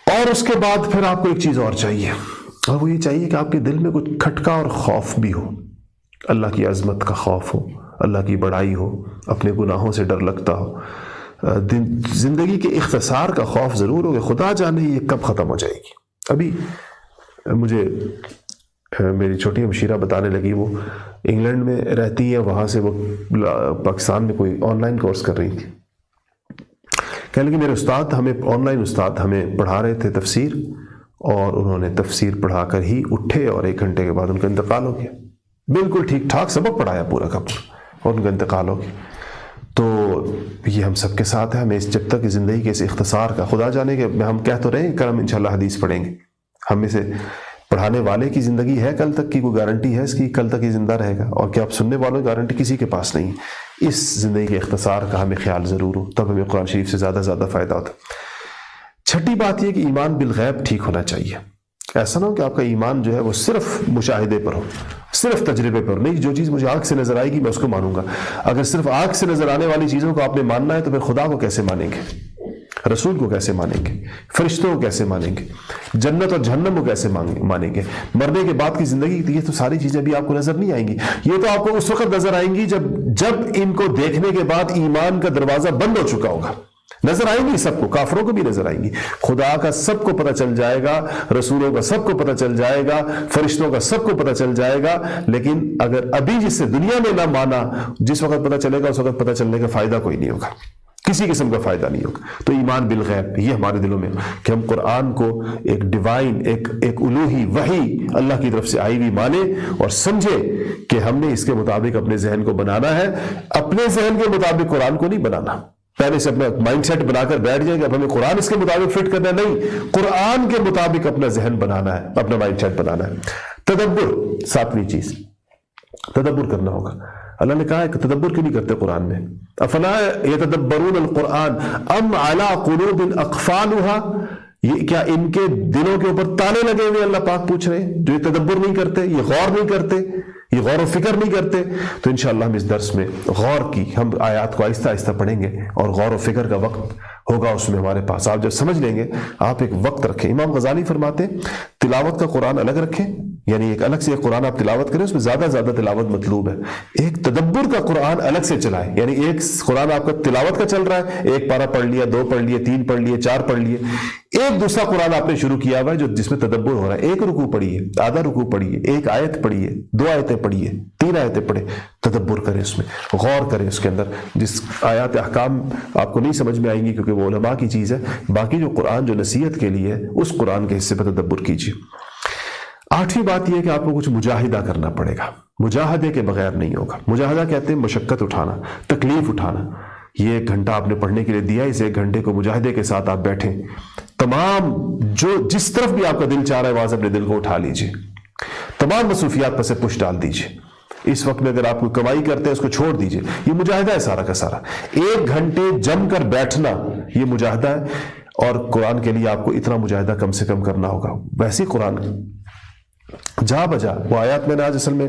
اور اس کے بعد پھر آپ کو ایک چیز اور چاہیے، اور وہ یہ چاہیے کہ آپ کے دل میں کچھ کھٹکا اور خوف بھی ہو، اللہ کی عظمت کا خوف ہو، اللہ کی بڑائی ہو، اپنے گناہوں سے ڈر لگتا ہو، زندگی کے اختصار کا خوف ضرور ہو کہ خدا جانے یہ کب ختم ہو جائے گی. ابھی مجھے میری چھوٹی ہمشیرہ بتانے لگی، وہ انگلینڈ میں رہتی ہے، وہاں سے وہ پاکستان میں کوئی آن لائن کورس کر رہی تھی. کہنے لگی میرے استاد ہمیں آن لائن استاد ہمیں پڑھا رہے تھے تفسیر، اور انہوں نے تفسیر پڑھا کر ہی اٹھے اور 1 گھنٹے کے بعد ان کا انتقال ہو گیا. بالکل ٹھیک ٹھاک سبق پڑھایا پورا کا پورا، اور ان کا انتقال ہو گیا. تو یہ ہم سب کے ساتھ ہے. ہمیں جب تک زندگی کے اس اختصار کا، خدا جانے کہ ہم کہہ تو رہے ہیں کل ہم انشاءاللہ حدیث پڑھیں گے، ہم میں سے پڑھانے والے کی زندگی ہے کل تک کی، کوئی گارنٹی ہے اس کی کل تک یہ زندہ رہے گا؟ اور کیا آپ سننے والوں کی گارنٹی کسی کے پاس نہیں. اس زندگی کے اختصار کا ہمیں خیال ضرور ہو، تب ہمیں قرآن شریف سے زیادہ فائدہ ہوتا. چھٹی بات یہ کہ ایمان بالغیب ٹھیک ہونا چاہیے. ایسا نہ ہو کہ آپ کا ایمان جو ہے وہ صرف مشاہدے پر ہو، صرف تجربے پر نہیں. جو چیز مجھے آنکھ سے نظر آئے گی میں اس کو مانوں گا. اگر صرف آنکھ سے نظر آنے والی چیزوں کو آپ نے ماننا ہے تو پھر خدا کو کیسے مانیں گے؟ رسول کو کیسے مانیں گے؟ فرشتوں کو کیسے مانیں گے؟ جنت اور جہنم کو کیسے مانیں گے؟ مرنے کے بعد کی زندگی، یہ تو ساری چیزیں بھی آپ کو نظر نہیں آئیں گی. یہ تو آپ کو اس وقت نظر آئیں گی جب ان کو دیکھنے کے بعد ایمان کا دروازہ بند ہو چکا ہوگا. نظر آئیں گی سب کو، کافروں کو بھی نظر آئیں گی، خدا کا سب کو پتہ چل جائے گا، رسولوں کا سب کو پتہ چل جائے گا، فرشتوں کا سب کو پتہ چل جائے گا. لیکن اگر ابھی جس سے دنیا میں نہ مانا، جس وقت پتہ چلے گا اس وقت پتہ چلنے کا فائدہ کوئی نہیں ہوگا، کسی قسم کا فائدہ نہیں ہوگا. تو ایمان بالغیب یہ ہمارے دلوں میں کہ ہم قرآن کو ایک ڈیوائن، ایک الوہی وحی اللہ کی طرف سے آئی ہوئی مانے، اور سمجھے کہ ہم نے اس کے مطابق اپنے ذہن کو بنانا ہے. اپنے ذہن کے مطابق قرآن کو نہیں بنانا، پہلے سے اپنا مائنڈ سیٹ بنا کر بیٹھ جائے کہ اب ہمیں قرآن اس کے مطابق فٹ کرنا نہیں، قرآن کے مطابق اپنا ذہن بنانا ہے، اپنا مائنڈ سیٹ بنانا ہے. تدبر، 7ویں چیز تدبر کرنا ہوگا. اللہ نے کہا ہے کہ تدبر کیوں نہیں کرتے قرآن میں؟ افلا یتدبرون القرآن ام علی قلوب اقفالها، یہ کیا ان کے دلوں کے اوپر تالے لگے ہوئے؟ اللہ پاک پوچھ رہے ہیں. جو یہ تدبر نہیں کرتے، یہ غور نہیں کرتے، یہ غور و فکر نہیں کرتے. تو انشاءاللہ ہم اس درس میں غور کی، ہم آیات کو آہستہ آہستہ پڑھیں گے، اور غور و فکر کا وقت ہوگا اس میں ہمارے پاس. آپ جب سمجھ لیں گے، آپ ایک وقت رکھیں. امام غزالی فرماتے ہیں تلاوت کا قرآن الگ رکھیں، یعنی ایک الگ سے ایک قرآن آپ تلاوت کریں، اس میں زیادہ تلاوت مطلوب ہے. ایک تدبر کا قرآن الگ سے چلائیں، یعنی ایک قرآن آپ کا تلاوت کا چل رہا ہے، 1 پارہ پڑھ لیا، 2 پڑھ لیے، 3 پڑھ لیے، 4 پڑھ لیے. ایک دوسرا قرآن آپ نے شروع کیا ہوا ہے جس میں تدبر ہو رہا ہے. 1 رکوع پڑھیے، آدھا رکوع پڑھیے، 1 آیت پڑھیے، 2 آیتیں پڑھیے، 3 آیتیں پڑھیں. تدبر کریں، اس میں غور کریں. اس کے اندر جس آیات احکام آپ کو نہیں سمجھ میں آئیں گی کیونکہ وہ علماء کی چیز ہے، باقی جو قرآن جو نصیحت کے لیے ہے اس قرآن کے حصے پر تدبر کیجیے. 8ویں بات یہ ہے کہ آپ کو کچھ مجاہدہ کرنا پڑے گا. مجاہدے کے بغیر نہیں ہوگا. مجاہدہ کہتے ہیں مشقت اٹھانا، تکلیف اٹھانا. یہ 1 گھنٹہ آپ نے پڑھنے کے لیے دیا، اس 1 گھنٹے کو مجاہدے کے ساتھ آپ بیٹھیں. تمام جس طرف بھی آپ کا دل چاہ رہا ہے وہاں سے اپنے دل کو اٹھا لیجیے. تمام مصروفیات پر سے پش ڈال دیجیے. اس وقت میں اگر آپ کو کمائی کرتے ہیں اس کو چھوڑ دیجیے. یہ مجاہدہ ہے سارا کا سارا. 1 گھنٹے جم کر بیٹھنا یہ مجاہدہ ہے. اور قرآن کے لیے آپ کو اتنا مجاہدہ کم سے کم کرنا ہوگا. ویسے قرآن جا بجا وہ آیات میں نے آج اصل میں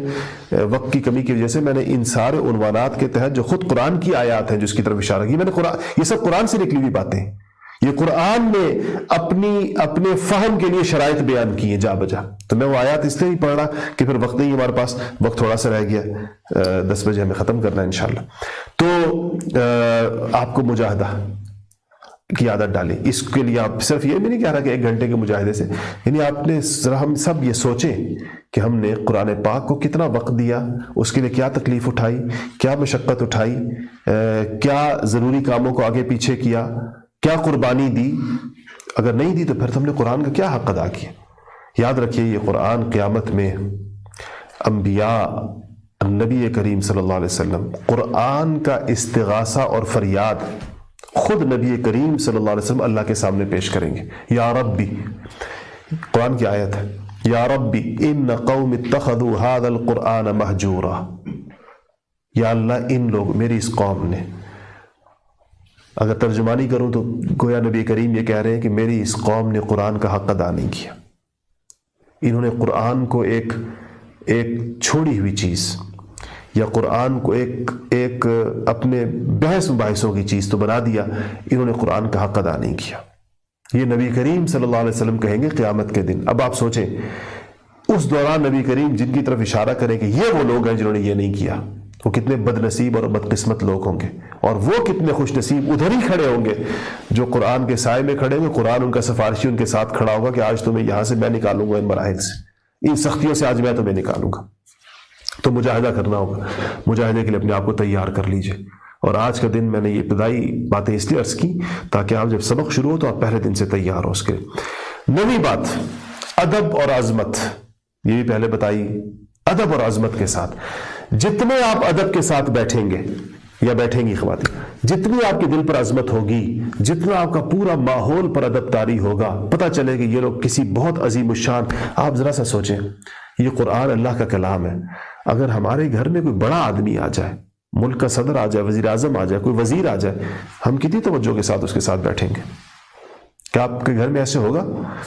وقت کی کمی کی وجہ سے میں نے ان سارے عنوانات کے تحت جو خود قرآن کی آیات ہیں جس کی طرف اشارہ کی، میں نے یہ سب قرآن سے نکلی ہوئی باتیں ہیں. یہ قرآن نے اپنے فہم کے لیے شرائط بیان کی ہیں جا بجا. تو میں وہ آیات اس لیے نہیں پڑھ رہا کہ پھر وقت نہیں ہمارے پاس، وقت تھوڑا سا رہ گیا، 10 بجے ہمیں ختم کرنا ہے انشاءاللہ. تو آپ کو مجاہدہ کی عادت ڈالیں. اس کے لیے آپ صرف یہ بھی نہیں کہہ رہا کہ 1 گھنٹے کے مجاہدے سے، یعنی آپ نے ذرا ہم سب یہ سوچیں کہ ہم نے قرآن پاک کو کتنا وقت دیا، اس کے لیے کیا تکلیف اٹھائی، کیا مشقت اٹھائی، کیا ضروری کاموں کو آگے پیچھے کیا، کیا قربانی دی. اگر نہیں دی تو پھر تو ہم نے قرآن کا کیا حق ادا کیا. یاد رکھیے یہ قرآن قیامت میں انبیاء، نبی کریم صلی اللہ علیہ وسلم قرآن کا استغاثہ اور فریاد خود نبی کریم صلی اللہ علیہ وسلم اللہ کے سامنے پیش کریں گے. یا ربی، قرآن کی آیت ہے، یا ربی ان قوم اتخذوا هذا القرآن مہجورا. یا اللہ ان لوگ، میری اس قوم نے، اگر ترجمانی کروں تو گویا نبی کریم یہ کہہ رہے ہیں کہ میری اس قوم نے قرآن کا حق ادا نہیں کیا. انہوں نے قرآن کو ایک چھوڑی ہوئی چیز یا قرآن کو ایک اپنے بحث مباحثوں کی چیز تو بنا دیا، انہوں نے قرآن کا حق ادا نہیں کیا۔ یہ نبی کریم صلی اللہ علیہ وسلم کہیں گے قیامت کے دن۔ اب آپ سوچیں اس دوران نبی کریم جن کی طرف اشارہ کریں کہ یہ وہ لوگ ہیں جنہوں نے یہ نہیں کیا، وہ کتنے بد نصیب اور بدقسمت لوگ ہوں گے، اور وہ کتنے خوش نصیب ادھر ہی کھڑے ہوں گے جو قرآن کے سائے میں کھڑے ہوئے، قرآن ان کا سفارشی ان کے ساتھ کھڑا ہوگا کہ آج تمہیں یہاں سے میں نکالوں گا، ان مراحل سے، ان سختیوں سے آج میں تمہیں نکالوں گا۔ تو مجاہدہ کرنا ہوگا، مجاہدے کے لیے اپنے آپ کو تیار کر لیجئے۔ اور آج کا دن میں نے یہ ابتدائی باتیں اس لیے عرض کی تاکہ آپ جب سبق شروع ہو تو آپ پہلے دن سے تیار ہو اس کے۔ نویں بات، ادب اور عظمت، یہ بھی پہلے بتائی، ادب اور عظمت کے ساتھ۔ جتنے آپ ادب کے ساتھ بیٹھیں گے یا بیٹھیں گی خواتین، جتنی آپ کے دل پر عظمت ہوگی، جتنا آپ کا پورا ماحول پر ادب طاری ہوگا، پتہ چلے کہ یہ لوگ کسی بہت عظیم الشان۔ آپ ذرا سا سوچیں، یہ قرآن اللہ کا کلام ہے، اگر ہمارے گھر میں کوئی بڑا آدمی آ جائے، ملک کا صدر آ جائے، وزیر اعظم آ جائے، کوئی وزیر آ جائے، ہم کتنی توجہ کے ساتھ اس کے ساتھ بیٹھیں گے؟ کیا آپ کے گھر میں ایسے ہوگا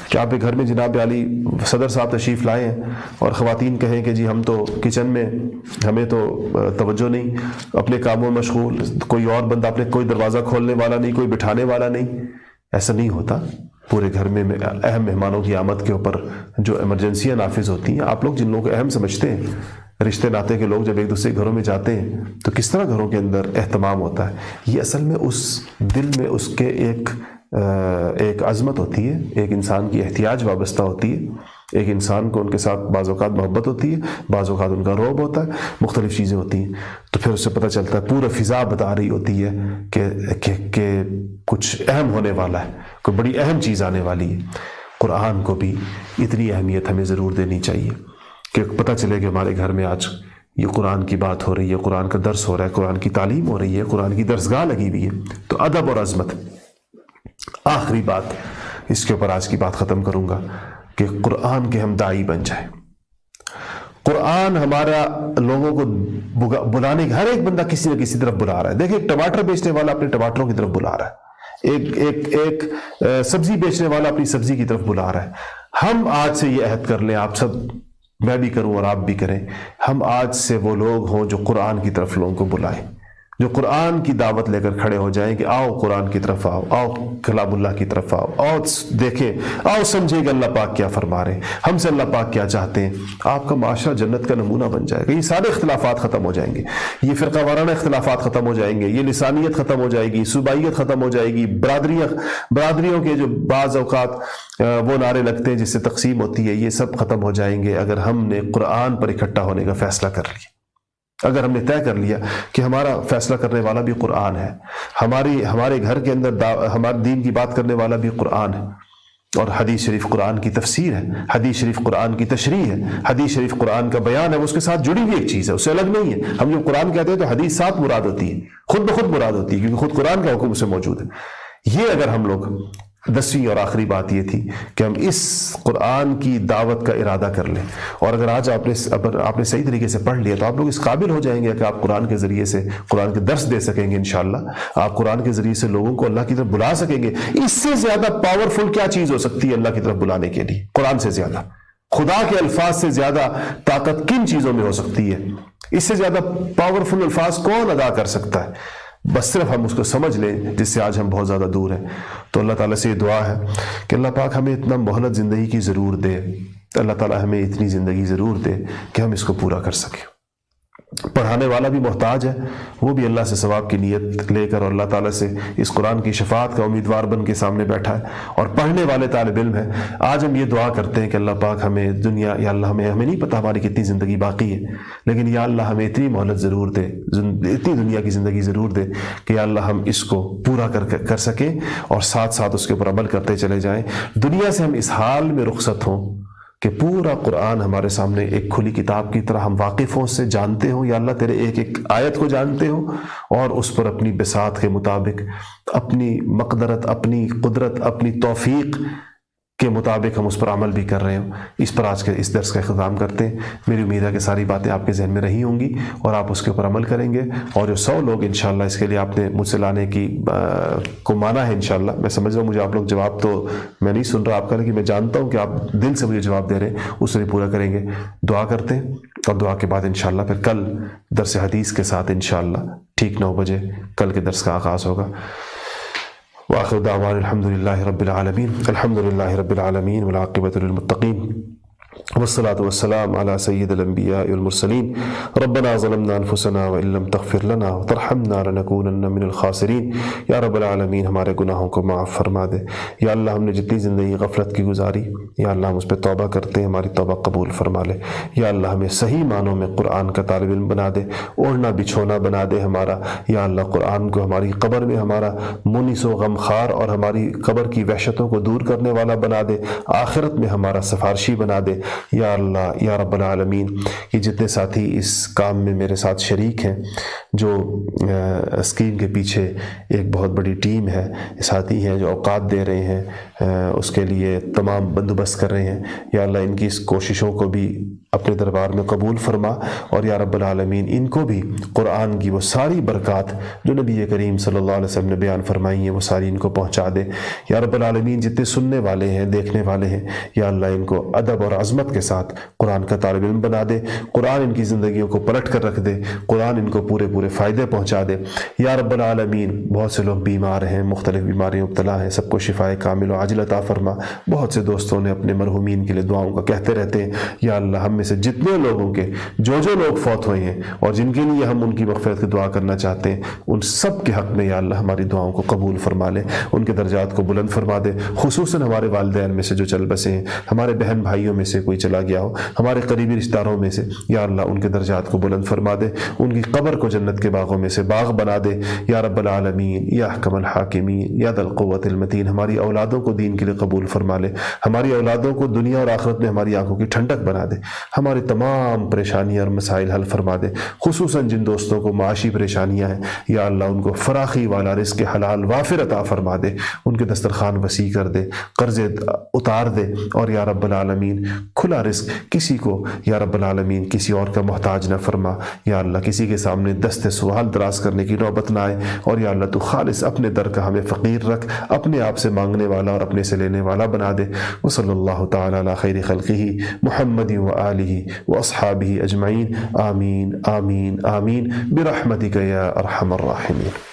کہ آپ کے گھر میں جناب علی صدر صاحب تشریف لائے ہیں اور خواتین کہیں کہ جی ہم تو کچن میں، ہمیں تو توجہ نہیں، اپنے کاموں میں مشغول، کوئی اور بندہ، اپنے کوئی دروازہ کھولنے والا نہیں، کوئی بٹھانے والا نہیں؟ ایسا نہیں ہوتا۔ پورے گھر میں اہم مہمانوں کی آمد کے اوپر جو ایمرجنسیاں نافذ ہوتی ہیں، آپ لوگ جن لوگوں کو اہم سمجھتے ہیں، رشتے ناتے کے لوگ جب ایک دوسرے گھروں میں جاتے ہیں تو کس طرح گھروں کے اندر اہتمام ہوتا ہے، یہ اصل میں اس دل میں اس کے ایک عظمت ہوتی ہے، ایک انسان کی احتیاج وابستہ ہوتی ہے، ایک انسان کو ان کے ساتھ بعض اوقات محبت ہوتی ہے، بعض اوقات ان کا رعب ہوتا ہے، مختلف چیزیں ہوتی ہیں، تو پھر اس سے پتہ چلتا ہے، پورا فضا بتا رہی ہوتی ہے کہ کچھ اہم ہونے والا ہے، کوئی بڑی اہم چیز آنے والی ہے۔ قرآن کو بھی اتنی اہمیت ہمیں ضرور دینی چاہیے کہ پتہ چلے کہ ہمارے گھر میں آج یہ قرآن کی بات ہو رہی ہے، قرآن کا درس ہو رہا ہے، قرآن کی تعلیم ہو رہی ہے، قرآن کی درسگاہ لگی ہوئی ہے۔ تو ادب اور عظمت۔ آخری بات، اس کے اوپر آج کی بات ختم کروں گا کہ قرآن کے ہم داعی بن جائیں۔ قرآن ہمارا لوگوں کو بلانے کا، ہر ایک بندہ کسی نہ کسی طرف بلا رہا ہے۔ دیکھیں، ایک ٹماٹر بیچنے والا اپنے ٹماٹروں کی طرف بلا رہا ہے، ایک سبزی بیچنے والا اپنی سبزی کی طرف بلا رہا ہے۔ ہم آج سے یہ عہد کر لیں، آپ سب، میں بھی کروں اور آپ بھی کریں، ہم آج سے وہ لوگ ہوں جو قرآن کی طرف لوگوں کو بلائیں، جو قرآن کی دعوت لے کر کھڑے ہو جائیں کہ آؤ قرآن کی طرف آؤ، آؤ کلام اللہ کی طرف آؤ، آؤ دیکھیں، آؤ سمجھیں کہ اللہ پاک کیا فرما رہے ہیں، ہم سے اللہ پاک کیا چاہتے ہیں۔ آپ کا معاشرہ جنت کا نمونہ بن جائے گا، یہ سارے اختلافات ختم ہو جائیں گے، یہ فرقہ وارانہ اختلافات ختم ہو جائیں گے، یہ لسانیت ختم ہو جائے گی، صوبائیت ختم ہو جائے گی، برادریوں کے جو بعض اوقات وہ نعرے لگتے ہیں جس سے تقسیم ہوتی ہے، یہ سب ختم ہو جائیں گے اگر ہم نے قرآن پر اکٹھا ہونے کا فیصلہ کر لیا، اگر ہم نے طے کر لیا کہ ہمارا فیصلہ کرنے والا بھی قرآن ہے، ہمارے گھر کے اندر ہمارے دین کی بات کرنے والا بھی قرآن ہے، اور حدیث شریف قرآن کی تفسیر ہے، حدیث شریف قرآن کی تشریح ہے، حدیث شریف قرآن کا بیان ہے، وہ اس کے ساتھ جڑی ہوئی ایک چیز ہے، اس سے الگ نہیں ہے۔ ہم جب قرآن کہتے ہیں تو حدیث ساتھ مراد ہوتی ہے، خود بخود مراد ہوتی ہے، کیونکہ خود قرآن کا حکم اسے موجود ہے۔ یہ اگر ہم لوگ، 10ویں اور آخری بات یہ تھی کہ ہم اس قرآن کی دعوت کا ارادہ کر لیں، اور اگر آج آپ نے صحیح طریقے سے پڑھ لیا تو آپ لوگ اس قابل ہو جائیں گے کہ آپ قرآن کے ذریعے سے قرآن کے درس دے سکیں گے، انشاءاللہ آپ قرآن کے ذریعے سے لوگوں کو اللہ کی طرف بلا سکیں گے۔ اس سے زیادہ پاورفل کیا چیز ہو سکتی ہے اللہ کی طرف بلانے کے لیے؟ قرآن سے زیادہ، خدا کے الفاظ سے زیادہ طاقت کن چیزوں میں ہو سکتی ہے؟ اس سے زیادہ پاورفل الفاظ کون ادا کر سکتا ہے؟ بس صرف ہم اس کو سمجھ لیں، جس سے آج ہم بہت زیادہ دور ہیں۔ تو اللہ تعالیٰ سے یہ دعا ہے کہ اللہ پاک ہمیں اتنا مہلت زندگی کی ضرور دے، اللہ تعالیٰ ہمیں اتنی زندگی ضرور دے کہ ہم اس کو پورا کر سکیں۔ پڑھانے والا بھی محتاج ہے، وہ بھی اللہ سے ثواب کی نیت لے کر اور اللہ تعالیٰ سے اس قرآن کی شفاعت کا امیدوار بن کے سامنے بیٹھا ہے، اور پڑھنے والے طالب علم ہیں۔ آج ہم یہ دعا کرتے ہیں کہ اللہ پاک ہمیں دنیا، یا اللہ ہمیں نہیں پتہ ہماری کتنی زندگی باقی ہے، لیکن یا اللہ ہمیں اتنی مہلت ضرور دے، اتنی دنیا کی زندگی ضرور دے کہ یا اللہ ہم اس کو پورا کر سکیں اور ساتھ ساتھ اس کے اوپر عمل کرتے چلے جائیں۔ دنیا سے ہم اس حال میں رخصت ہوں کہ پورا قرآن ہمارے سامنے ایک کھلی کتاب کی طرح ہم واقف ہوں، اس سے جانتے ہوں، یا اللہ تیرے ایک ایک آیت کو جانتے ہوں، اور اس پر اپنی بساط کے مطابق، اپنی مقدرت، اپنی قدرت، اپنی توفیق کے مطابق ہم اس پر عمل بھی کر رہے ہوں. اس پر آج کے اس درس کا اختتام کرتے ہیں. میری امید ہے کہ ساری باتیں آپ کے ذہن میں رہی ہوں گی اور آپ اس کے اوپر عمل کریں گے. اور جو 100 لوگ انشاءاللہ اس کے لیے آپ نے مجھ سے لانے کی کو مانا ہے انشاءاللہ. میں سمجھ رہا ہوں مجھے آپ لوگ جواب تو میں نہیں سن رہا آپ کا، لیکن میں جانتا ہوں کہ آپ دل سے مجھے جواب دے رہے ہیں، اس سے پورا کریں گے. دعا کرتے ہیں اور دعا کے بعد انشاءاللہ پھر کل درس حدیث کے ساتھ انشاءاللہ ٹھیک 9 بجے کل کے درس کا آغاز ہوگا. وآخر دعوانا الحمدللہ رب العالمین. الحمدللہ رب العالمین والعاقبۃ للمتقین والصلاة والسلام على سید الانبیاء والمرسلین. ربنا ظلمنا انفسنا وان لم تغفر لنا وترحمنا لنکونن من الخاسرین. یا رب العالمین ہمارے گناہوں کو معاف فرما دے. یا اللہ ہم نے جتنی زندگی غفلت کی گزاری، یا اللہ ہم اس پہ توبہ کرتے ہیں، ہماری توبہ قبول فرما لے. یا اللہ ہمیں صحیح معنوں میں قرآن کا طالب علم بنا دے، اوڑھنا بچھونا بنا دے ہمارا. یا اللہ قرآن کو ہماری قبر میں ہمارا مونس و غمخوار اور ہماری قبر کی وحشتوں کو دور کرنے والا بنا دے. آخرت میں ہمارا سفارشی بنا دے. یا اللہ یا رب العالمین یہ جتنے ساتھی اس کام میں میرے ساتھ شریک ہیں، جو اسکیم کے پیچھے ایک بہت بڑی ٹیم ہے، ساتھی ہیں جو اوقات دے رہے ہیں، اس کے لیے تمام بندوبست کر رہے ہیں، یا اللہ ان کی اس کوششوں کو بھی اپنے دربار میں قبول فرما. اور یا رب العالمین ان کو بھی قرآن کی وہ ساری برکات جو نبی کریم صلی اللہ علیہ وسلم نے بیان فرمائی ہیں وہ ساری ان کو پہنچا دے. یا رب العالمین جتنے سننے والے ہیں، دیکھنے والے ہیں، یا اللہ ان کو ادب اور عظمت کے ساتھ قرآن کا طالب علم بنا دے. قرآن ان کی زندگیوں کو پلٹ کر رکھ دے. قرآن ان کو پورے فائدے پہنچا دے. یا رب العالمین بہت سے لوگ بیمار ہیں، مختلف بیماریوں مبتلا ہیں، سب کو شفائے کامل و عاجل عطا فرما. بہت سے دوستوں نے اپنے مرحومین کے لیے دعاؤں کا کہتے رہتے ہیں. یا اللہ ہم میں سے جتنے لوگوں کے جو لوگ فوت ہوئے ہیں اور جن کے لیے ہم ان کی مغفرت کی دعا کرنا چاہتے ہیں، ان سب کے حق میں یا اللہ ہماری دعاؤں کو قبول فرما لے، ان کے درجات کو بلند فرما دے. خصوصاً ہمارے والدین میں سے جو چل بسے ہیں، ہمارے بہن بھائیوں میں سے کوئی چلا گیا ہو، ہمارے قریبی رشتہ داروں میں سے، یا اللہ ان کے درجات کو بلند فرما دے، ان کی قبر کو جنت کے باغوں میں سے باغ بنا دے. یا رب العالمین یا احکم الحاکمین یا ذا القوۃ المتین ہماری اولادوں کو دین کے لیے قبول فرما لے. ہماری اولادوں کو دنیا اور آخرت میں ہماری آنکھوں کی ٹھنڈک بنا دے. ہماری تمام پریشانیاں اور مسائل حل فرما دے. خصوصاً جن دوستوں کو معاشی پریشانیاں ہیں، یا اللہ ان کو فراخی والا رزق حلال وافر عطا فرما دے. ان کے دسترخوان وسیع کر دے، قرضے اتار دے. اور یا رب العالمین کھلا رزق کسی کو یا رب العالمین کسی اور کا محتاج نہ فرما. یا اللہ کسی کے سامنے دست سوال دراز کرنے کی نوبت نہ آئے. اور یا اللہ تو خالص اپنے در کا ہمیں فقیر رکھ، اپنے آپ سے مانگنے والا اور اپنے سے لینے والا بنا دے. وصلی اللہ تعالی علی خیر خلقہ محمد و آلہ و اصحابہ اجمعین. آمین آمین آمین برحمتک یا ارحم الراحمین.